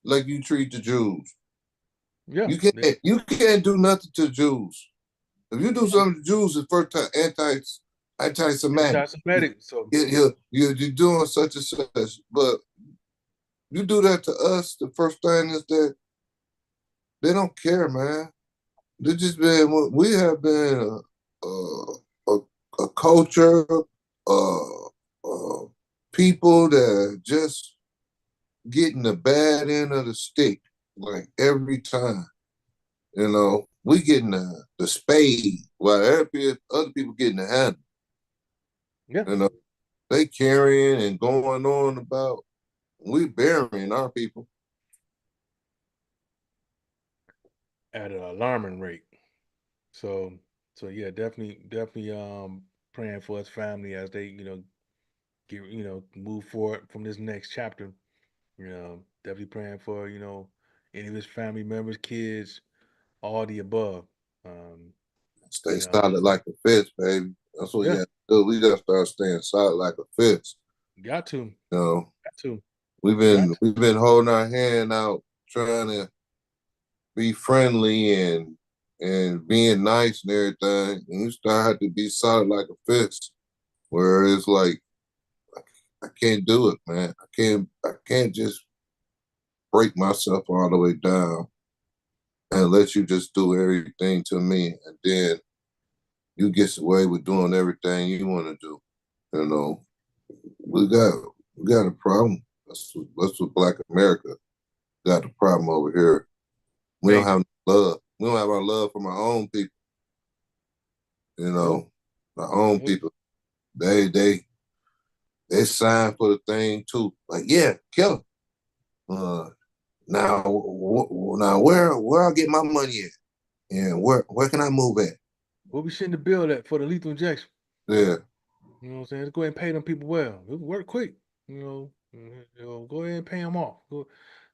Speaker 2: like you treat the Jews.
Speaker 1: Yeah,
Speaker 2: You can't do nothing to Jews. If you do something to Jews, it's first time anti-Semitic.
Speaker 1: anti-Semitic. So
Speaker 2: You're doing such and such, but you do that to us. The first thing is that they don't care, man. They just been we have been a, a culture, people that just getting the bad end of the stick like every time. We getting the spade while other people getting the handle.
Speaker 1: yeah,
Speaker 2: You know, they carrying and going on about we burying our people.
Speaker 1: at an alarming rate. So yeah, definitely praying for his family as they get move forward from this next chapter. Definitely praying for any of his family members, kids, all the above. Um,
Speaker 2: Stay
Speaker 1: and
Speaker 2: solid like a fist, baby. That's what you
Speaker 1: yeah,
Speaker 2: have to do. We gotta start staying solid like a fist.
Speaker 1: got to,
Speaker 2: You know,
Speaker 1: got to,
Speaker 2: we've
Speaker 1: got
Speaker 2: been
Speaker 1: to.
Speaker 2: we've been holding our hand out, trying to be friendly and being nice and everything. And you start to be solid like a fist, where it's like I can't do it, man. I can't just break myself all the way down and let you just do everything to me, and then you get away with doing everything you want to do. You know, we got we got a problem. That's what Black America got the problem over here. We don't
Speaker 1: Major.
Speaker 2: have love. We don't have our love for our own people. You
Speaker 1: Nope.
Speaker 2: know, our own
Speaker 1: Nope.
Speaker 2: people. They sign for the thing too. Like, yeah, kill him. Uh, now where I get my money at, and where can I move at?
Speaker 1: What we send the bill at for the lethal injection?
Speaker 2: Yeah.
Speaker 1: You know what I'm saying? Let's go ahead and pay them people well. It work quick. Go ahead and pay them off.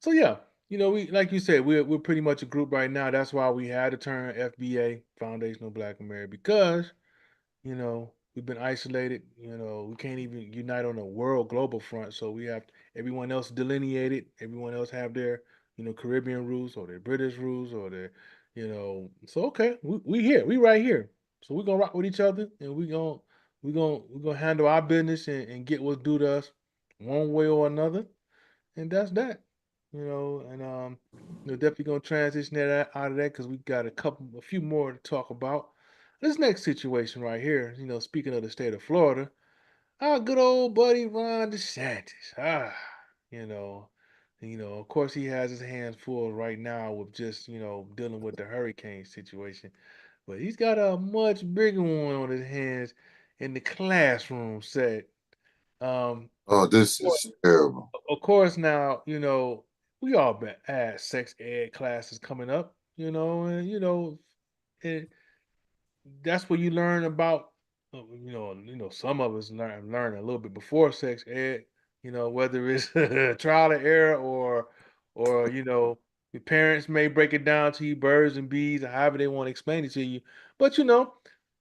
Speaker 1: So yeah, we like you said, we're pretty much a group right now. That's why we had to turn FBA, Foundational Black America, because we've been isolated. We can't even unite on a world global front. So we have everyone else delineated. Everyone else have their, Caribbean rules or their British rules or their, So okay, we here, we right here. So we're gonna rock with each other, and we're gonna handle our business and get what's due to us, one way or another, and that's that. And definitely gonna transition that out of that because we got a few more to talk about. This next situation right here, speaking of the state of Florida, our good old buddy Ron DeSantis. You know, of course he has his hands full right now with just, dealing with the hurricane situation. But he's got a much bigger one on his hands in the classroom set. Um,
Speaker 2: Oh, this
Speaker 1: of
Speaker 2: is terrible.
Speaker 1: of course, now, we all had sex ed classes coming up, and and that's where you learn about, some of us learn a little bit before sex ed, whether it's trial and error or your parents may break it down to you, birds and bees, or however they want to explain it to you. But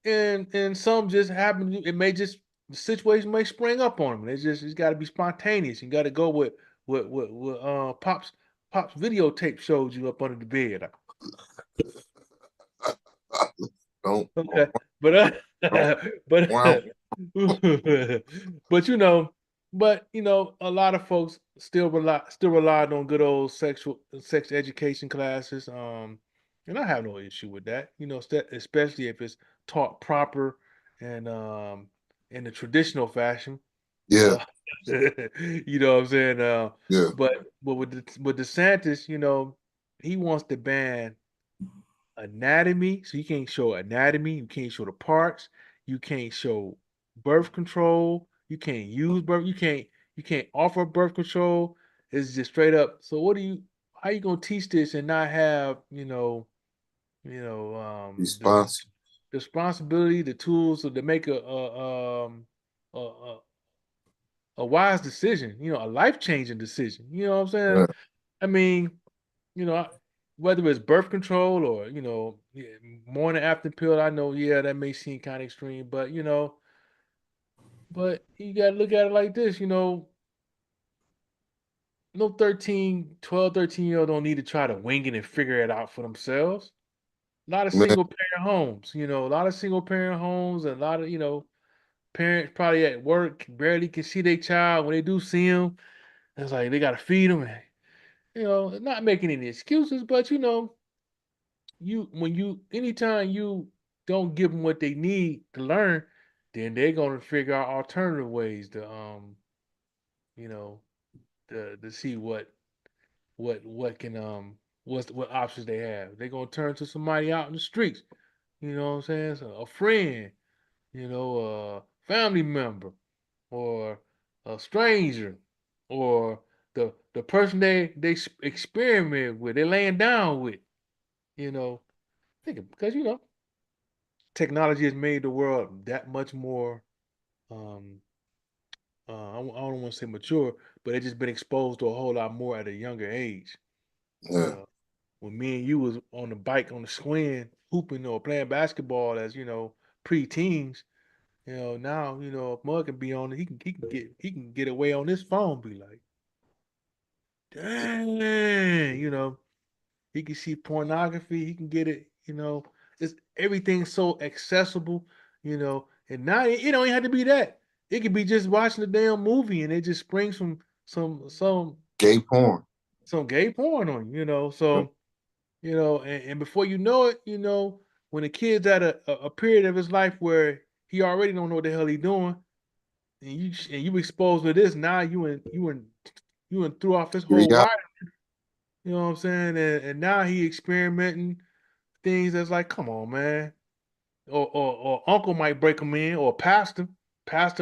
Speaker 1: and some just happen. It may just the situation may spring up on them. It's got to be spontaneous. You got to go with what pops videotape showed you up under the bed.
Speaker 2: Don't
Speaker 1: Okay, but but
Speaker 2: wow.
Speaker 1: but a lot of folks still relied on good old sex education classes. And I have no issue with that. Especially if it's taught proper and in the traditional fashion.
Speaker 2: Yeah,
Speaker 1: Uh, you know what I'm saying?
Speaker 2: yeah.
Speaker 1: But with DeSantis, he wants to ban anatomy. So you can't show anatomy, you can't show the parts, you can't show birth control, you can't use birth, you can't offer birth control. It's just straight up. So how you gonna teach this and not have,
Speaker 2: Response.
Speaker 1: the responsibility, the tools to make a a wise decision, a life changing decision. You know what I'm saying?
Speaker 2: Yeah,
Speaker 1: I mean, you know, whether it's birth control or yeah, morning after pill. I know, yeah, that may seem kind of extreme, but but you got to look at it like this. No 13-year old don't need to try to wing it and figure it out for themselves. A lot of
Speaker 2: man.
Speaker 1: single parent homes, a lot of single parent homes, and a lot of parents probably at work barely can see their child. When they do see them, it's like they got to feed them. And, not making any excuses, but anytime you don't give them what they need to learn, then they're gonna figure out alternative ways to you know to see what can what options they have. They're gonna turn to somebody out in the streets. You know what I'm saying? So a friend, a family member, or a stranger, or the person they experiment with, they laying down with. You know, because technology has made the world that much more. Um, I don't want to say mature, but it's just been exposed to a whole lot more at a younger age.
Speaker 2: Yeah,
Speaker 1: Uh, when me and you was on the bike on the swing, hooping or playing basketball as pre-teens, now if Mud can be on it, he can get away on his phone, be like, dang, he can see pornography. He can get it. It's everything's so accessible. And now it don't even have to be that. It could be just watching a damn movie, and it just springs from
Speaker 2: gay porn.
Speaker 1: some gay porn on you.
Speaker 2: Yeah,
Speaker 1: So and before you know it, when a kid's at a period of his life where he already don't know what the hell he doing, and you exposed to this, now you threw off his whole
Speaker 2: reality.
Speaker 1: ride. You know what I'm saying? And now he experimenting things that's like, come on, man. Or uncle might break him in, or pastor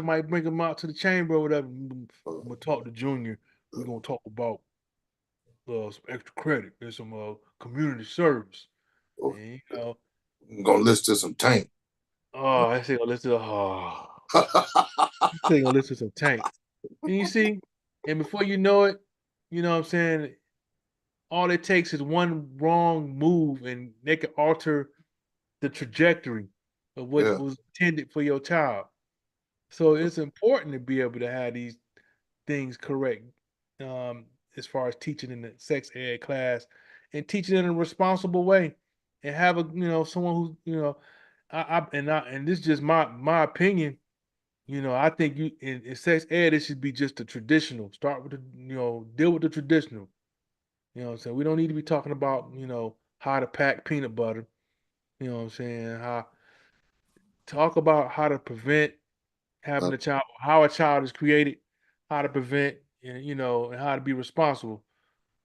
Speaker 1: might bring him out to the chamber or whatever. I'm gonna talk to Junior. We're gonna talk about some extra credit and some community service. And
Speaker 2: I'm gonna listen to some Tank.
Speaker 1: I say, gonna listen to some Tank. And you see, and before you know it, what I'm saying, all it takes is one wrong move, and they can alter the trajectory of what
Speaker 2: Yeah,
Speaker 1: was intended for your child. So it's important to be able to have these things correct, um, as far as teaching in the sex ed class, and teaching it in a responsible way, and have someone who and this is just my opinion. I think in sex ed it should be just the traditional. Start with the deal with the traditional. So we don't need to be talking about how to pack peanut butter. You know what I'm saying? Talk about how to prevent
Speaker 2: uh,
Speaker 1: having a child, how a child is created, how to prevent, and how to be responsible.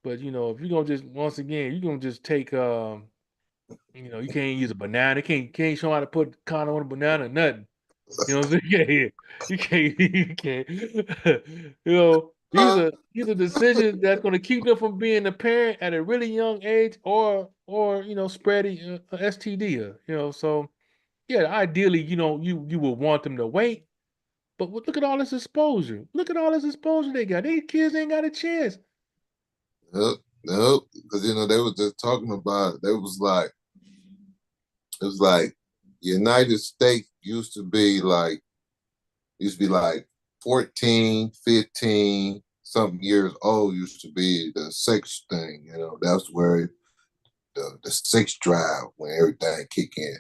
Speaker 1: But if you're gonna just once again, you're gonna just take you can't use a banana, you can't show how to put condom on a banana, nothing. You know what I'm saying? You can't, you can't. These are decisions that's gonna keep them from being a parent at a really young age, or spreading a STD. So yeah, ideally, you would want them to wait, but look at all this exposure. Look at all this exposure they got. These kids ain't got a chance.
Speaker 2: nope, nope. Because they were just talking about it. It was like United States used to be like 14, 15, something years old used to be the sex thing. That's where the sex drive when everything kick in.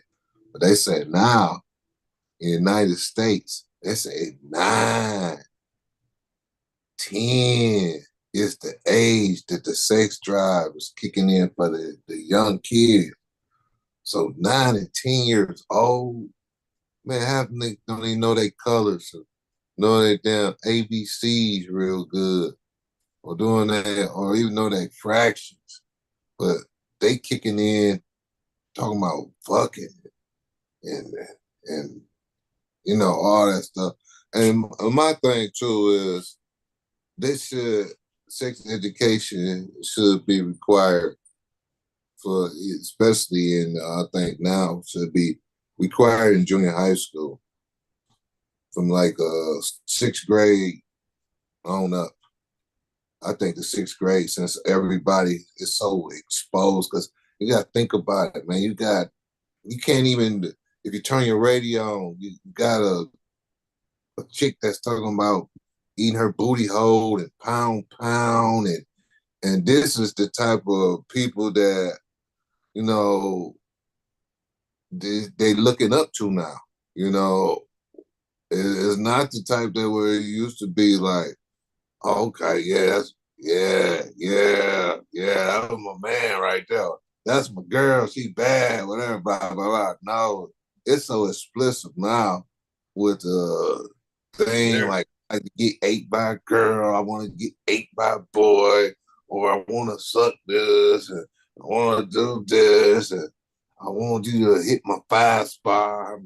Speaker 2: But they say now in the United States, they say 9, 10 is the age that the sex drive is kicking in for the young kids. So 9 and 10 years old, man, half of them don't even know their colors, or know their damn ABCs real good, or doing that, or even know their fractions. But they kicking in, talking about fucking and and all that stuff. And my thing too is this should sex education should be required for, especially in I think now should be required in junior high school from like sixth grade on up. I think the sixth grade, since everybody is so exposed, because you got to think about it, man. You can't even, if you turn your radio on, you got a chick that's talking about eating her booty hole and pound, and this is the type of people that you know they looking up to now. You know, it's not the type that where it used to be like, oh, okay, yeah, yeah, that was my man right there. That's my girl. She bad, whatever, blah blah blah. No, it's so explicit now with thing
Speaker 1: Lyric.
Speaker 2: like I get ate by a girl, I want to get ate by a boy, or I want to suck this, and I want to do this, and I want you to hit my 5 spot,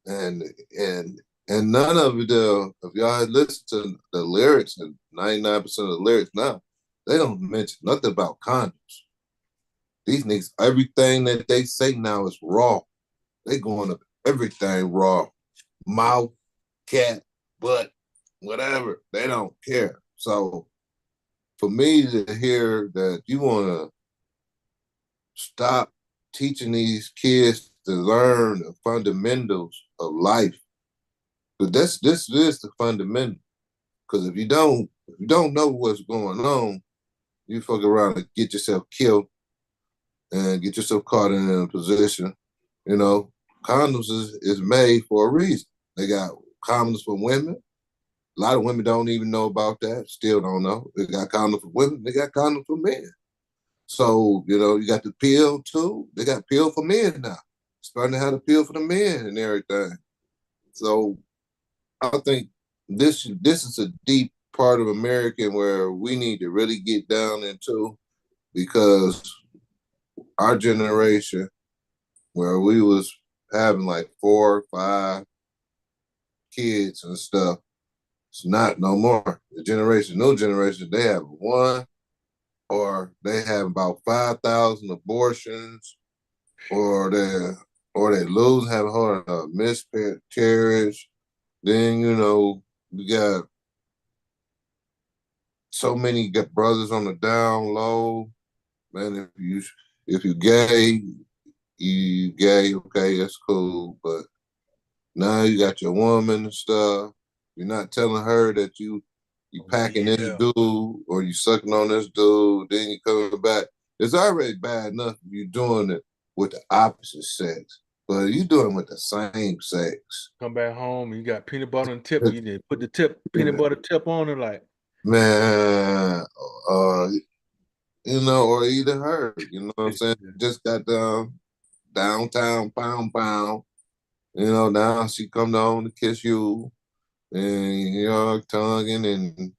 Speaker 2: and and and none of it. If y'all had listened to the lyrics, and 99% of the lyrics now, they don't mention nothing about condoms. These niggas, everything that they say now is raw. They going up everything raw, mouth, cat, butt, whatever. They don't care. So for me to hear that you want to stop teaching these kids to learn the fundamentals of life, but this is the fundamental. Because if you don't know what's going on, you fuck around and get yourself killed and get yourself caught in a position. You know, condoms is made for a reason. They got condoms for women. A lot of women don't even know about that. Still don't know. They got condoms for women. They got condoms for men. So you got the pill too. They got pill for men now. Starting to have the pill for the men and everything. So I think this is a deep part of America where we need to really get down into, because our generation, where we was having like 4 or 5 kids and stuff, it's not no more. The generation, no generation, they have one, or they have about 5,000 abortions, or they lose, have a miscarriage. Then we got so many brothers on the down low. Man, if you gay, you gay, okay, that's cool. But now you got your woman and stuff. You're not telling her that you
Speaker 1: Oh,
Speaker 2: packing this
Speaker 1: yeah.
Speaker 2: dude, or you sucking on this dude, then you coming back. It's already bad enough if you're doing it with the opposite sex, but you doing it with the same sex.
Speaker 1: Come back home, you got peanut butter and tip. You did put the tip, peanut butter tip on it, like,
Speaker 2: Man, or either her, you know what I'm saying? Just got downtown pound. Now she come down to kiss you, and tonguing, and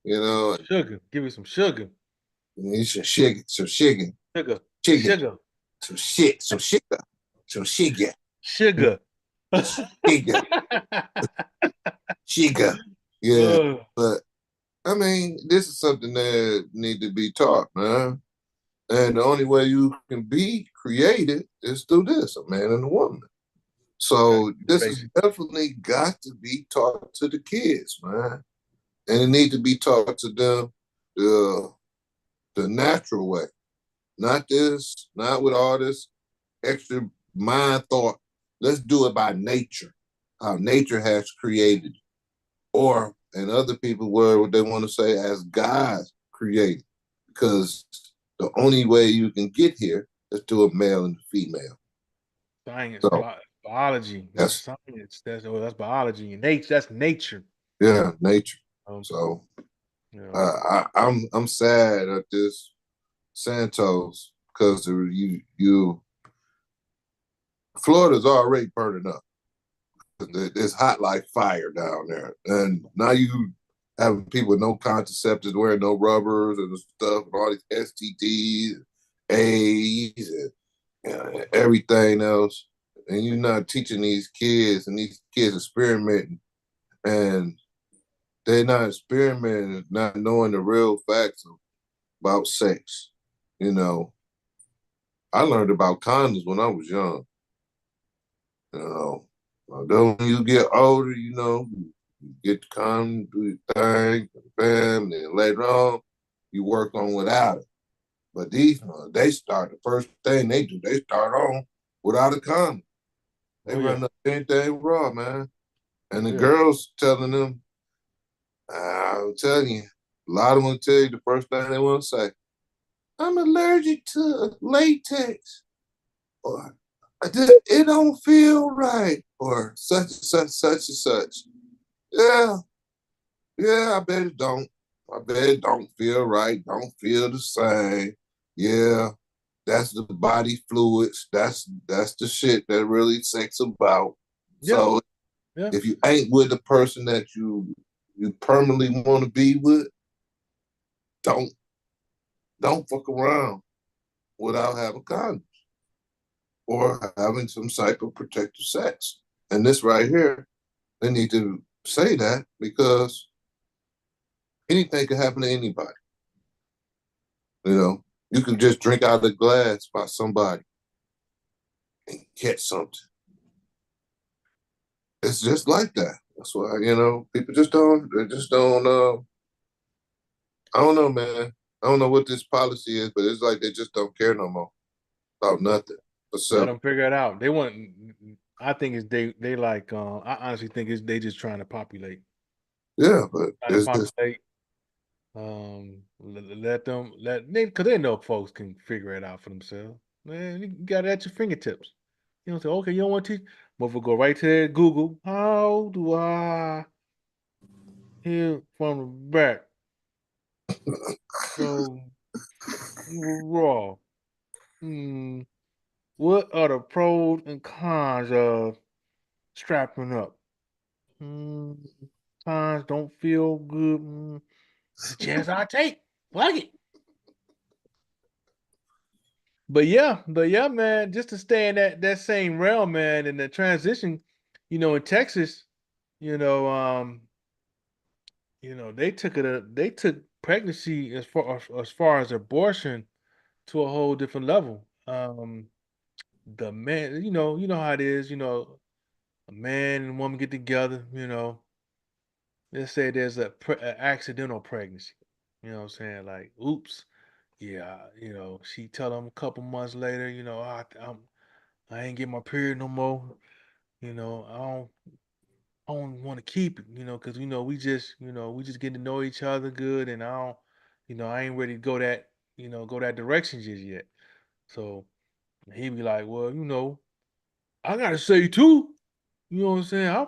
Speaker 1: sugar. Give me some sugar.
Speaker 2: some chicken,
Speaker 1: Sugar.
Speaker 2: chicken,
Speaker 1: Sugar.
Speaker 2: some sugar, some sugar,
Speaker 1: Sugar.
Speaker 2: sugar, sugar. Yeah,
Speaker 1: Uh,
Speaker 2: but I mean, this is something that need to be taught, man. And the only way you can be created is through this, a man and a woman.
Speaker 1: gotta
Speaker 2: So
Speaker 1: keep it
Speaker 2: this is
Speaker 1: basic.
Speaker 2: definitely got to be taught to the kids, man. And it needs to be taught to them the the natural way. Not with all this extra mind thought. Let's do it by nature, how nature has created, or and other people were what they want to say as God created, because the only way you can get here is through a male and a female.
Speaker 1: Science,
Speaker 2: So
Speaker 1: biology, not
Speaker 2: that's
Speaker 1: science. That's biology and nature. That's nature.
Speaker 2: yeah, nature.
Speaker 1: Um,
Speaker 2: So
Speaker 1: you know,
Speaker 2: I'm sad at this Santos, because you Florida's already burning up. it's hot like fire down there. And now you having people with no contraceptives, wearing no rubbers and stuff, and all these STDs, A's, and everything else. And you're not teaching these kids, and these kids experimenting, and they're not experimenting, not knowing the real facts about sex. You know, I learned about condoms when I was young. You know, although when you get older, you get the condom, do your thing, bam, then later on, you work on without it. But these, they start, the first thing they do, they start on without a condom. They
Speaker 1: Oh yeah.
Speaker 2: run up anything raw, man. And
Speaker 1: Oh
Speaker 2: the
Speaker 1: yeah.
Speaker 2: girls telling them, I'm telling you, a lot of them tell you the first thing they want to say, I'm allergic to latex, or it don't feel right, or such and such, such and such. Yeah, yeah, I bet it don't. I bet it don't feel right, don't feel the same. Yeah, that's the body fluids. That's the shit that really sex about.
Speaker 1: Yeah.
Speaker 2: So
Speaker 1: Yeah.
Speaker 2: if you ain't with the person that you permanently want to be with, don't don't fuck around without having condoms or having some type of protective sex. And this right here, they need to say that because anything can happen to anybody. You know, you can just drink out of the glass by somebody and catch something. It's just like that. That's why, people they just don't I don't know, man. I don't know what this policy is, but it's like they just don't care no more about nothing.
Speaker 1: Let
Speaker 2: So
Speaker 1: them figure it out. They want. I think it's they like. I honestly think it's they just trying to populate.
Speaker 2: yeah, but
Speaker 1: Trying to
Speaker 2: it's just
Speaker 1: populate. Let them because they know folks can figure it out for themselves. Man, you got it at your fingertips. You know, say okay, you don't want to teach. Motherfucker, go right to there, Google. How do I heal from the back? So raw. Hmm. What are the pros and cons of strapping up? Hmm. Cons don't feel good. It's a chance I take. Fuck it. But yeah, man, just to stay in that same realm, man, and the transition, in Texas, you know, um, they took pregnancy as far as abortion to a whole different level. The man, you know how it is, a man and woman get together, let's say there's a accidental pregnancy. You know what I'm saying? Like, oops, yeah, she tell him a couple months later, I ain't get my period no more. I don't want to keep it, because we just getting to know each other good, and I ain't ready to go that direction just yet. So he be like, well, I gotta say too, you know what I'm saying?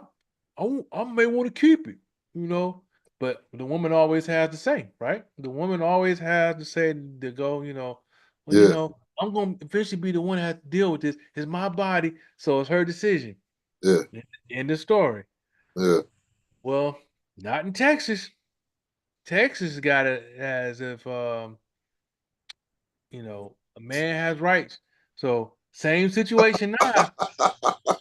Speaker 1: I may want to keep it, you know. But the woman always has to say, right? The woman always has to say to go, well,
Speaker 2: yeah,
Speaker 1: I'm gonna eventually be the one that has to deal with this. It's my body, so it's her decision.
Speaker 2: yeah,
Speaker 1: End the story.
Speaker 2: yeah.
Speaker 1: Well, not in Texas. Texas got it as if a man has rights. So same situation now.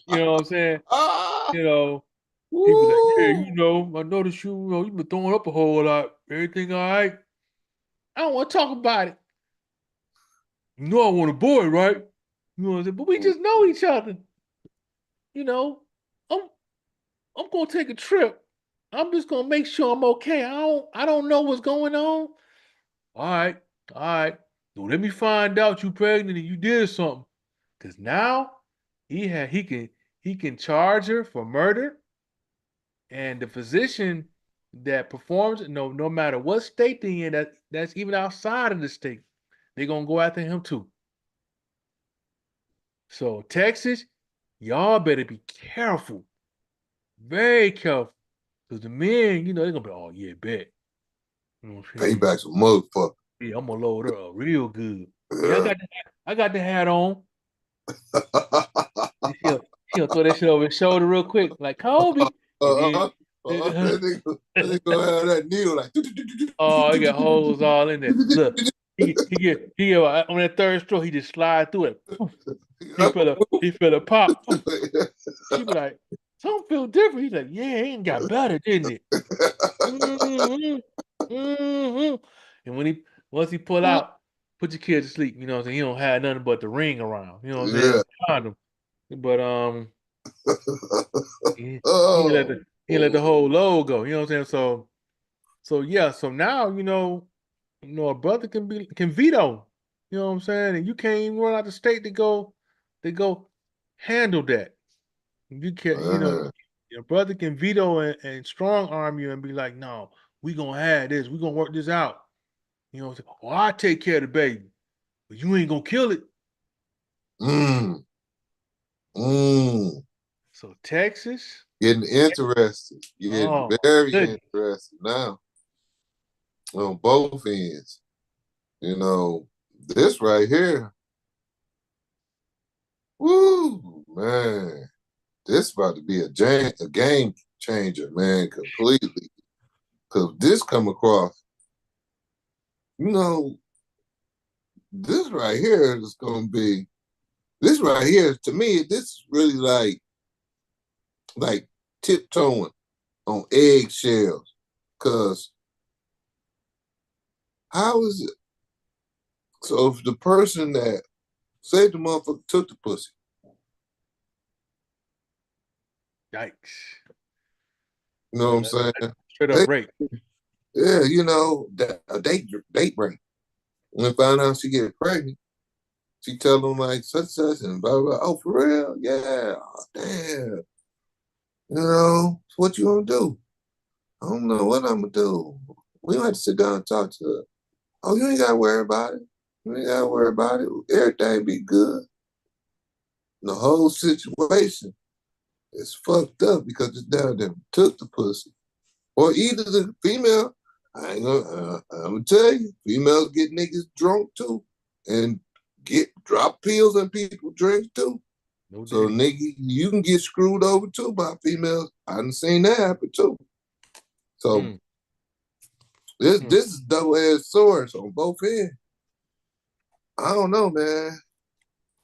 Speaker 1: You know what I'm saying?
Speaker 2: ah,
Speaker 1: You know, he be like, yeah,
Speaker 2: woo.
Speaker 1: I noticed you been throwing up a whole lot. Everything all right? I don't want to talk about it. You know I want a boy, right? You know what I'm saying? But we just know each other. You know, I'm I'm gonna take a trip. I'm just gonna make sure I'm okay. I don't know what's going on. All right, all right. So let me find out you pregnant and you did something. Cause now he can charge her for murder, and the physician that performs no matter what state they in, that's even outside of the state, they're gonna go after him too. So Texas, y'all better be careful, very careful, because the men, they're gonna be, oh yeah, bet. You know what I'm saying?
Speaker 2: Payback's a motherfucker.
Speaker 1: Yeah, I'm gonna load her up real good. Yeah, I
Speaker 2: Yeah.
Speaker 1: got the hat on. She gonna throw that shit over his shoulder real quick, like Kobe, and then
Speaker 2: They gonna have that needle like.
Speaker 1: oh, he got holes all in there. Look, he get on that third stroke, he just slide through it. Poof. He feel a pop. Poof. She be like, something feel different. He's like, yeah, it ain't got better, didn't it? Mm-hmm. Mm-hmm. And once he pull out, put your kid to sleep. You know what I'm saying? He don't have nothing but the ring around. You know what I'm saying?
Speaker 2: Yeah.
Speaker 1: The condom. But he let
Speaker 2: Oh.
Speaker 1: the whole load go. You know what I'm saying? So yeah. So now a brother can veto. You know what I'm saying? And you can't even run out the state to go handle that. You can
Speaker 2: Man.
Speaker 1: your brother can veto and strong arm you and be like, no, we gonna have this, we gonna work this out. You know what I'm saying? Oh, I take care of the baby, but you ain't gonna kill it.
Speaker 2: Mm. Mm.
Speaker 1: So Texas,
Speaker 2: Getting interested. Getting
Speaker 1: oh my
Speaker 2: very
Speaker 1: goodness.
Speaker 2: interested now on both ends. You know, this right here, woo, man, this about to be a game changer, man, completely. Because this come across, you know, this right here is going to be, this right here, to me, this is really like tiptoeing on eggshells. Because how is it? So if the person that, say the motherfucker took the pussy,
Speaker 1: Yikes.
Speaker 2: you know what I'm saying?
Speaker 1: Straight up
Speaker 2: They,
Speaker 1: rape.
Speaker 2: yeah, you know, a date break. When they find out she get pregnant, she tell them like such and blah blah. Oh, for real? Yeah. Oh, damn. You know, what you gonna do? I don't know what I'm gonna do. We don't have to sit down and talk to her. Oh, you ain't gotta worry about it. You ain't gotta worry about it. Everything be good. The whole situation is fucked up because it's down there took the pussy. Or either the female, I'm gonna tell you, females get niggas drunk too. And get drop pills and people drink too.
Speaker 1: No
Speaker 2: So
Speaker 1: diddy.
Speaker 2: nigga, you can get screwed over too by females. I done seen that happen too. So
Speaker 1: Mm,
Speaker 2: this
Speaker 1: mm.
Speaker 2: this is double-edged swords on both ends. I don't know, man.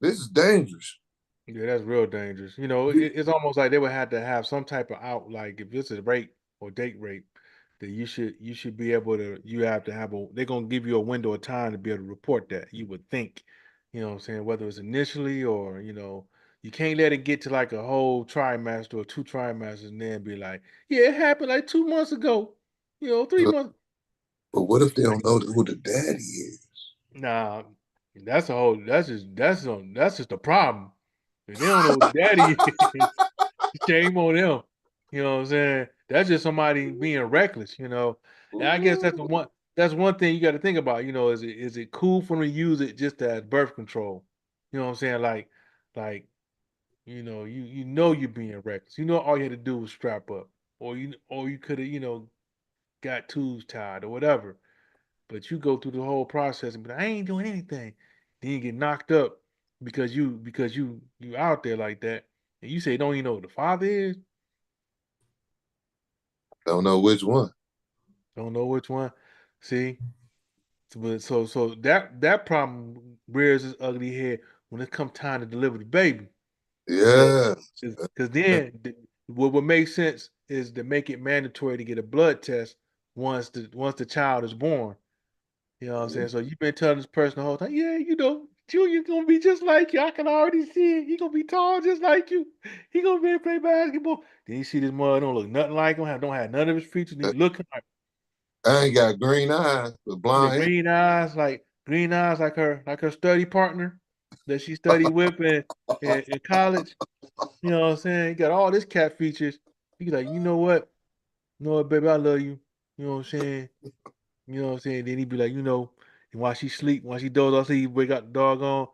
Speaker 2: This is dangerous.
Speaker 1: Yeah, that's real dangerous. It's almost like they would have to have some type of out, like if this is rape or date rape, that you should be able to. You have to have a. They're gonna give you a window of time to be able to report that. You would think, what I'm saying, whether it's initially or you can't let it get to like a whole trimester or two trimesters and then be like, yeah, it happened like 2 months ago, 3 months.
Speaker 2: But what if they don't know who the daddy is?
Speaker 1: Nah, that's a whole. That's just a problem. If they don't know who the daddy is. Shame on them. You know what I'm saying? That's just somebody being reckless. And I guess that's one thing you got to think about, is it cool for them to use it just as birth control? You know what I'm saying? Like, you know you're being reckless. You know all you had to do was strap up. Or you could have, got tubes tied or whatever. But you go through the whole process and be like, I ain't doing anything. Then you get knocked up because you out there like that. And you say don't even know who the father is.
Speaker 2: Don't know which one.
Speaker 1: Don't know which one. See, so that problem rears its ugly head when it comes time to deliver the baby. Because
Speaker 2: Yeah.
Speaker 1: because then what would make sense is to make it mandatory to get a blood test once the child is born. You know what I'm saying? So you've been telling this person the whole time, yeah, Junior gonna be just like you. I can already see it. He gonna be tall just like you. He gonna be able to play basketball. Then you see this mother don't look nothing like him. Don't have none of his features. And he looking like
Speaker 2: I ain't got green eyes with
Speaker 1: the
Speaker 2: blonde hair.
Speaker 1: green eyes like her study partner that she studied with in college. You know what I'm saying? He got all this cat features. He like, baby, I love you. You know what I'm saying? You know what I'm saying? Then he'd be like, and while she doze off, he wake up the doggone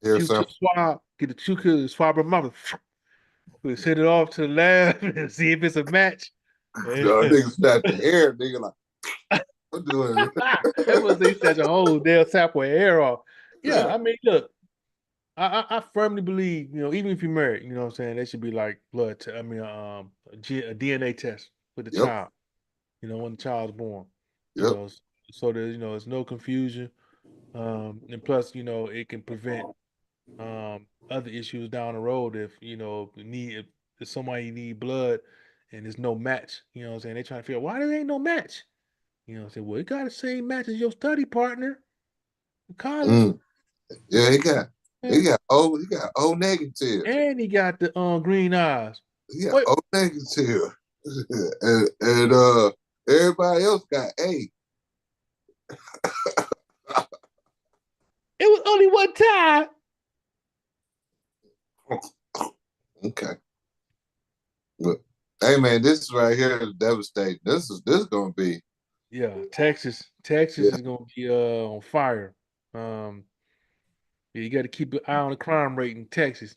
Speaker 2: Hair
Speaker 1: Q-tip
Speaker 2: sample.
Speaker 1: swab, get the Q-tip swab her mouth, we send it off to the lab and see if it's a match.
Speaker 2: No,
Speaker 1: That's
Speaker 2: nigga snap the hair, nigga like, what doing?
Speaker 1: what they said the whole they'll tap her hair off. Yeah, I mean, look. I firmly believe, even if you're married, what I'm saying, there should be like a DNA test with the
Speaker 2: Yep,
Speaker 1: child, when the child's born, you
Speaker 2: yep.
Speaker 1: know, s- so there's no confusion. And plus, it can prevent other issues down the road if somebody need blood and there's no match, what I'm saying? They trying to figure out why there ain't no match. I say, well, it got the same match as your study partner in college.
Speaker 2: Mm. Yeah,
Speaker 1: Yeah.
Speaker 2: he got O negative.
Speaker 1: And he got the green eyes.
Speaker 2: He got
Speaker 1: What?
Speaker 2: O negative. And everybody else got A.
Speaker 1: It was only one time.
Speaker 2: Okay. But hey man, this right here is devastating. This is gonna be
Speaker 1: Yeah, Texas
Speaker 2: yeah,
Speaker 1: is gonna be on fire. Um, yeah, you got to keep an eye on the crime rate in Texas.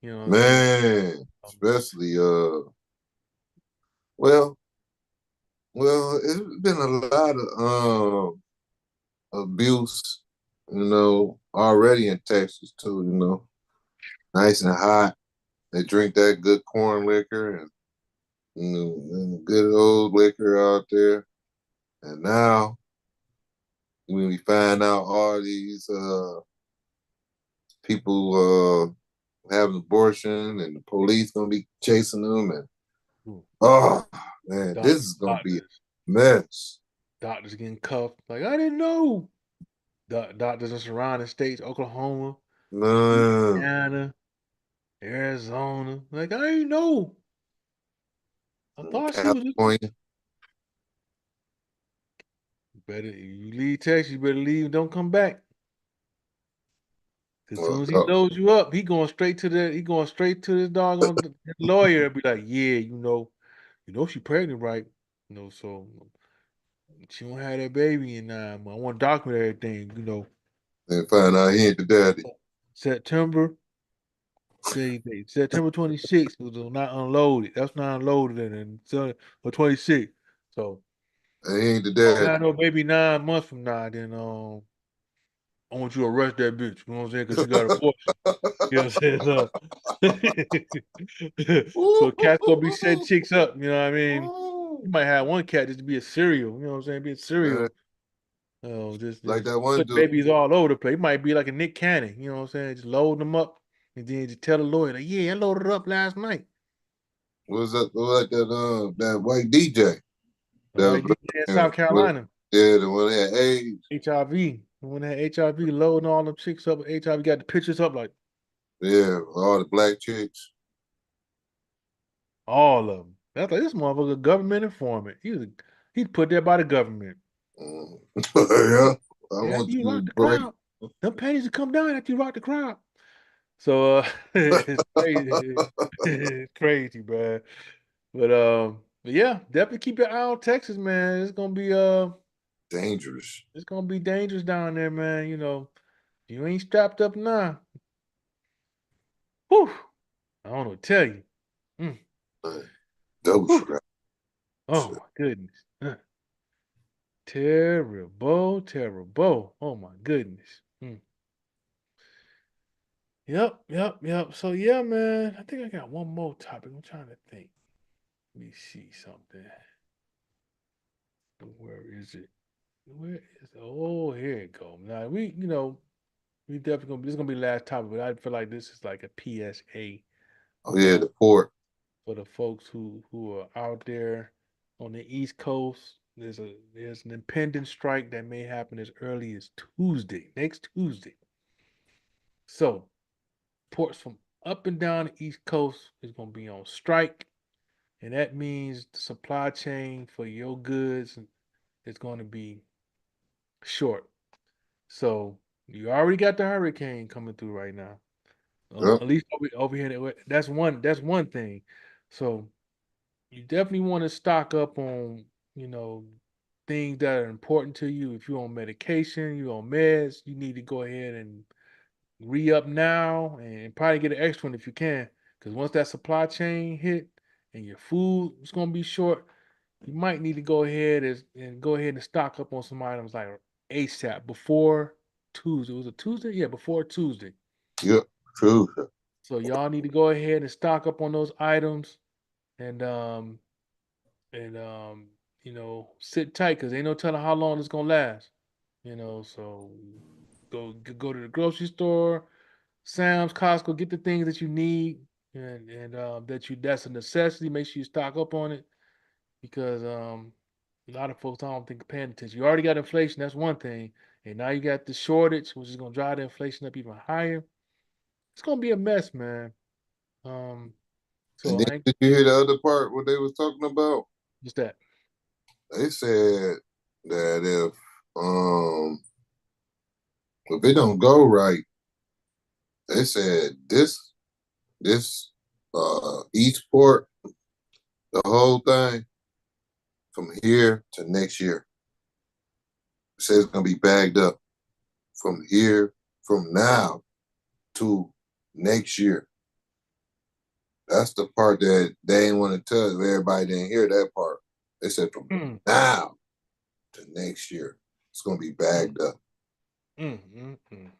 Speaker 1: You know what I'm saying?
Speaker 2: man.
Speaker 1: Um,
Speaker 2: Especially well, it's been a lot of abuse, already in Texas too, Nice and hot. They drink that good corn liquor and good old liquor out there. And now when we find out all these people having abortion and the police gonna be chasing them and
Speaker 1: ooh,
Speaker 2: oh man, this
Speaker 1: doc-
Speaker 2: is gonna be a
Speaker 1: doctors,
Speaker 2: mess.
Speaker 1: doctors getting cuffed. Like I didn't know. Doctors in surrounding states, Oklahoma,
Speaker 2: Man,
Speaker 1: Louisiana, Arizona. Like I didn't know. I thought she was.
Speaker 2: California.
Speaker 1: Better you leave Texas. You better leave. And don't come back. As
Speaker 2: Uh,
Speaker 1: soon as he
Speaker 2: uh,
Speaker 1: loads you up, he going straight to the doggone lawyer and be like, yeah, she pregnant, right? So she don't have that baby, and I want to document everything.
Speaker 2: and find out he ain't the daddy.
Speaker 1: September, today's date, September 26th was not unloaded. That's not unloaded, and so or 26. So
Speaker 2: And he ain't the
Speaker 1: don't
Speaker 2: daddy.
Speaker 1: have no baby 9 months from now. Then I want you to arrest that bitch. You know what I'm saying? Because she got a fortune. You know what I'm saying? So cats gonna be setting chicks up. You know what I mean? You might have one cat just to be a serial. You know what I'm saying? Be a
Speaker 2: Man,
Speaker 1: serial. Oh,
Speaker 2: like
Speaker 1: just
Speaker 2: that one
Speaker 1: put
Speaker 2: dude.
Speaker 1: babies all over the place. It might be like a Nick Cannon. You know what I'm saying? Just load them up and then just tell the lawyer, like, yeah, I loaded up last night.
Speaker 2: What was that white DJ
Speaker 1: The
Speaker 2: that was
Speaker 1: white DJ in
Speaker 2: uh,
Speaker 1: South Carolina,
Speaker 2: yeah, the one that had AIDS.
Speaker 1: HIV. When they had HIV, loading all them chicks up with HIV, got the pictures up like
Speaker 2: Yeah, all the black chicks.
Speaker 1: all of them. That's like this motherfucker government informant. He's put there by the government.
Speaker 2: Mm. Yeah, I
Speaker 1: Yeah, after
Speaker 2: want
Speaker 1: you
Speaker 2: you
Speaker 1: rock
Speaker 2: to
Speaker 1: the
Speaker 2: break.
Speaker 1: crowd, them panties will come down after you rock the crowd. So it's crazy. It's crazy, bro. But yeah, definitely keep your eye on Texas, man.
Speaker 2: Dangerous.
Speaker 1: It's gonna be dangerous down there, man. You ain't strapped up now. Whew. I don't know what to tell you. Mm.
Speaker 2: Man, double
Speaker 1: Whew.
Speaker 2: strap.
Speaker 1: Oh my goodness. Terrible, terrible. Oh my goodness. Mm. Yep, yep, yep. So yeah, man. I think I got one more topic. I'm trying to think. Let me see something. Where is it? Where is it? Oh, here it go. Now we definitely gonna this is gonna be the last topic, but I feel like this is like a PSA
Speaker 2: Oh yeah,
Speaker 1: uh
Speaker 2: the port.
Speaker 1: for the folks who are out there on the East Coast. There's an impending strike that may happen as early as Tuesday, next Tuesday. So ports from up and down the East Coast is gonna be on strike, and that means the supply chain for your goods is going to be short. So you already got the hurricane coming through right now.
Speaker 2: Yep.
Speaker 1: At least over here, that's one thing. So you definitely want to stock up on you know things that are important to you. If you're on medication, you're on meds, you need to go ahead and re up now and probably get an extra one if you can. Because once that supply chain hit and your food is going to be short, you might need to go ahead and go ahead and stock up on some items like ASAP before Tuesday. Was it Tuesday? Yeah, before Tuesday.
Speaker 2: Yep. True.
Speaker 1: So y'all need to go ahead and stock up on those items and and sit tight because ain't no telling how long it's gonna last. So go to the grocery store, Sam's, Costco, get the things that you need and that's a necessity. Make sure you stock up on it because a lot of folks I don't think are paying attention. You already got inflation, that's one thing, and now you got the shortage, which is gonna drive the inflation up even higher. It's gonna be a mess, man. Um,
Speaker 2: And
Speaker 1: so
Speaker 2: then
Speaker 1: I ain't
Speaker 2: did you hear the other part what they was talking about?
Speaker 1: just that.
Speaker 2: They said that if it don't go right, they said this East Port, the whole thing from here to next year. It says it's gonna be bagged up from here from now to next year. That's the part that they didn't want to tell. Everybody didn't hear that part. They said from
Speaker 1: Mm,
Speaker 2: now to next year, it's gonna be
Speaker 1: mm,
Speaker 2: bagged up.
Speaker 1: mm.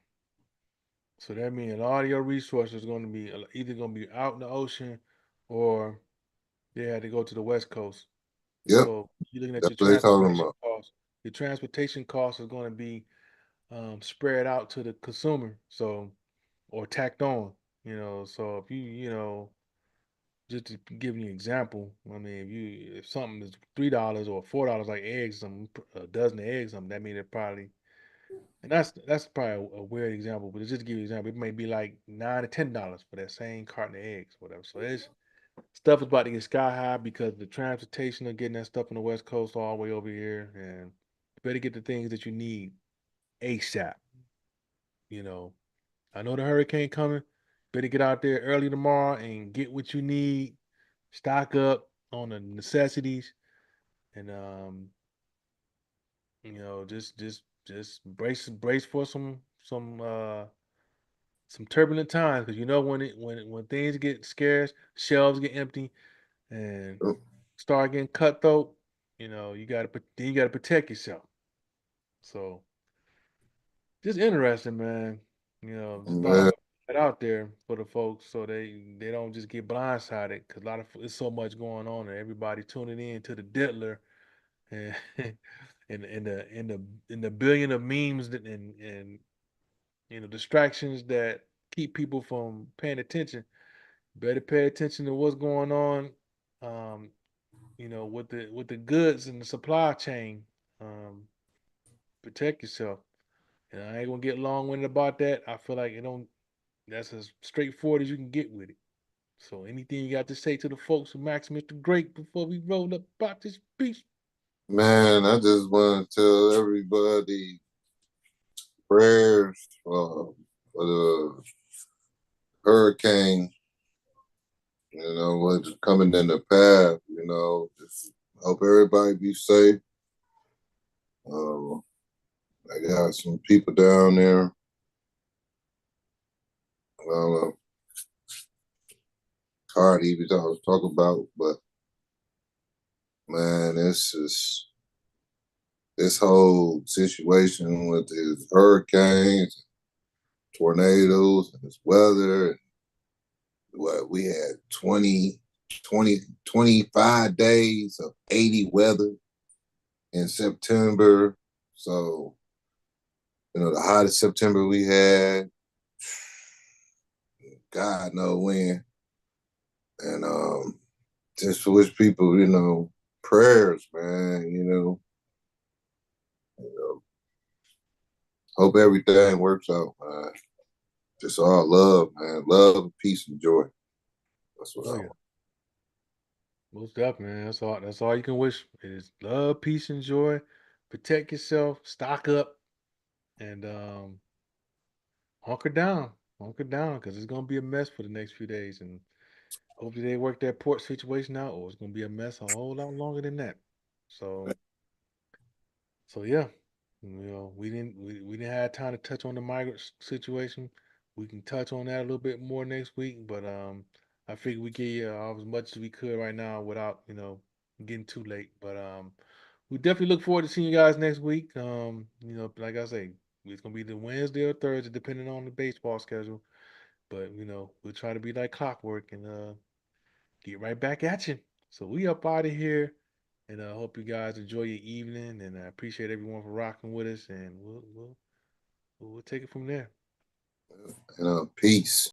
Speaker 1: So that means all your resources are going to be either going to be out in the ocean or they had to go to the West Coast.
Speaker 2: Yep,
Speaker 1: So you're looking at
Speaker 2: that's
Speaker 1: your
Speaker 2: what they talking
Speaker 1: transportation
Speaker 2: about.
Speaker 1: costs. Your transportation costs are going to be spread out to the consumer. So or tacked on. So if just to give you an example, I mean, if something is $3 or $4 like eggs, a dozen of eggs, something that means it probably. And that's probably a weird example, but just to give you an example, it may be like $9 to $10 for that same carton of eggs, whatever. So it's stuff is about to get sky high because the transportation of getting that stuff on the West Coast all the way over here, and you better get the things that you need ASAP. You know, I know the hurricane coming. Better get out there early tomorrow and get what you need. Stock up on the necessities, and just brace for some turbulent times because when things get scarce, shelves get empty, and start getting cutthroat. You gotta protect yourself. So just interesting, man. Just thought
Speaker 2: Man,
Speaker 1: I'd put that out there for the folks so they don't just get blindsided because a lot of it's so much going on and everybody tuning in to the diddler and in the billion of memes and distractions that keep people from paying attention. Better pay attention to what's going on, um, with the goods and the supply chain. Um, Protect yourself. And I ain't gonna get long winded about that. I feel like it don't. That's as straightforward as you can get with it. So anything you got to say to the folks of Maximus the Great before we roll up about this piece?
Speaker 2: man, I just want to tell everybody prayers for the hurricane. What's coming in the path. Just hope everybody be safe. Um, I got some people down there. Well, Cardi was talking about, but man, this is this whole situation with his hurricanes, tornadoes, and this weather. What we had 20, 20, 25 days of 80 weather in September. So, the hottest September we had, God know when. And just to wish people, prayers, man, hope everything works out, man. Just all love, man. Love, peace, and joy. That's what
Speaker 1: Oh
Speaker 2: I
Speaker 1: yeah,
Speaker 2: want.
Speaker 1: most definitely, man. That's all you can wish is love, peace, and joy. Protect yourself, stock up, and hunker down, because it's gonna be a mess for the next few days. And hopefully they work that port situation out, or it's gonna be a mess a whole lot longer than that. So, so yeah, we didn't have time to touch on the migrant situation. We can touch on that a little bit more next week, but I figured we get you as much as we could right now without getting too late. But we definitely look forward to seeing you guys next week. Like I say, it's gonna be the Wednesday or Thursday, depending on the baseball schedule. But we'll try to be like clockwork and get right back at you. So we up out of here, and I hope you guys enjoy your evening, and I appreciate everyone for rocking with us, and we'll take it from there.
Speaker 2: Peace.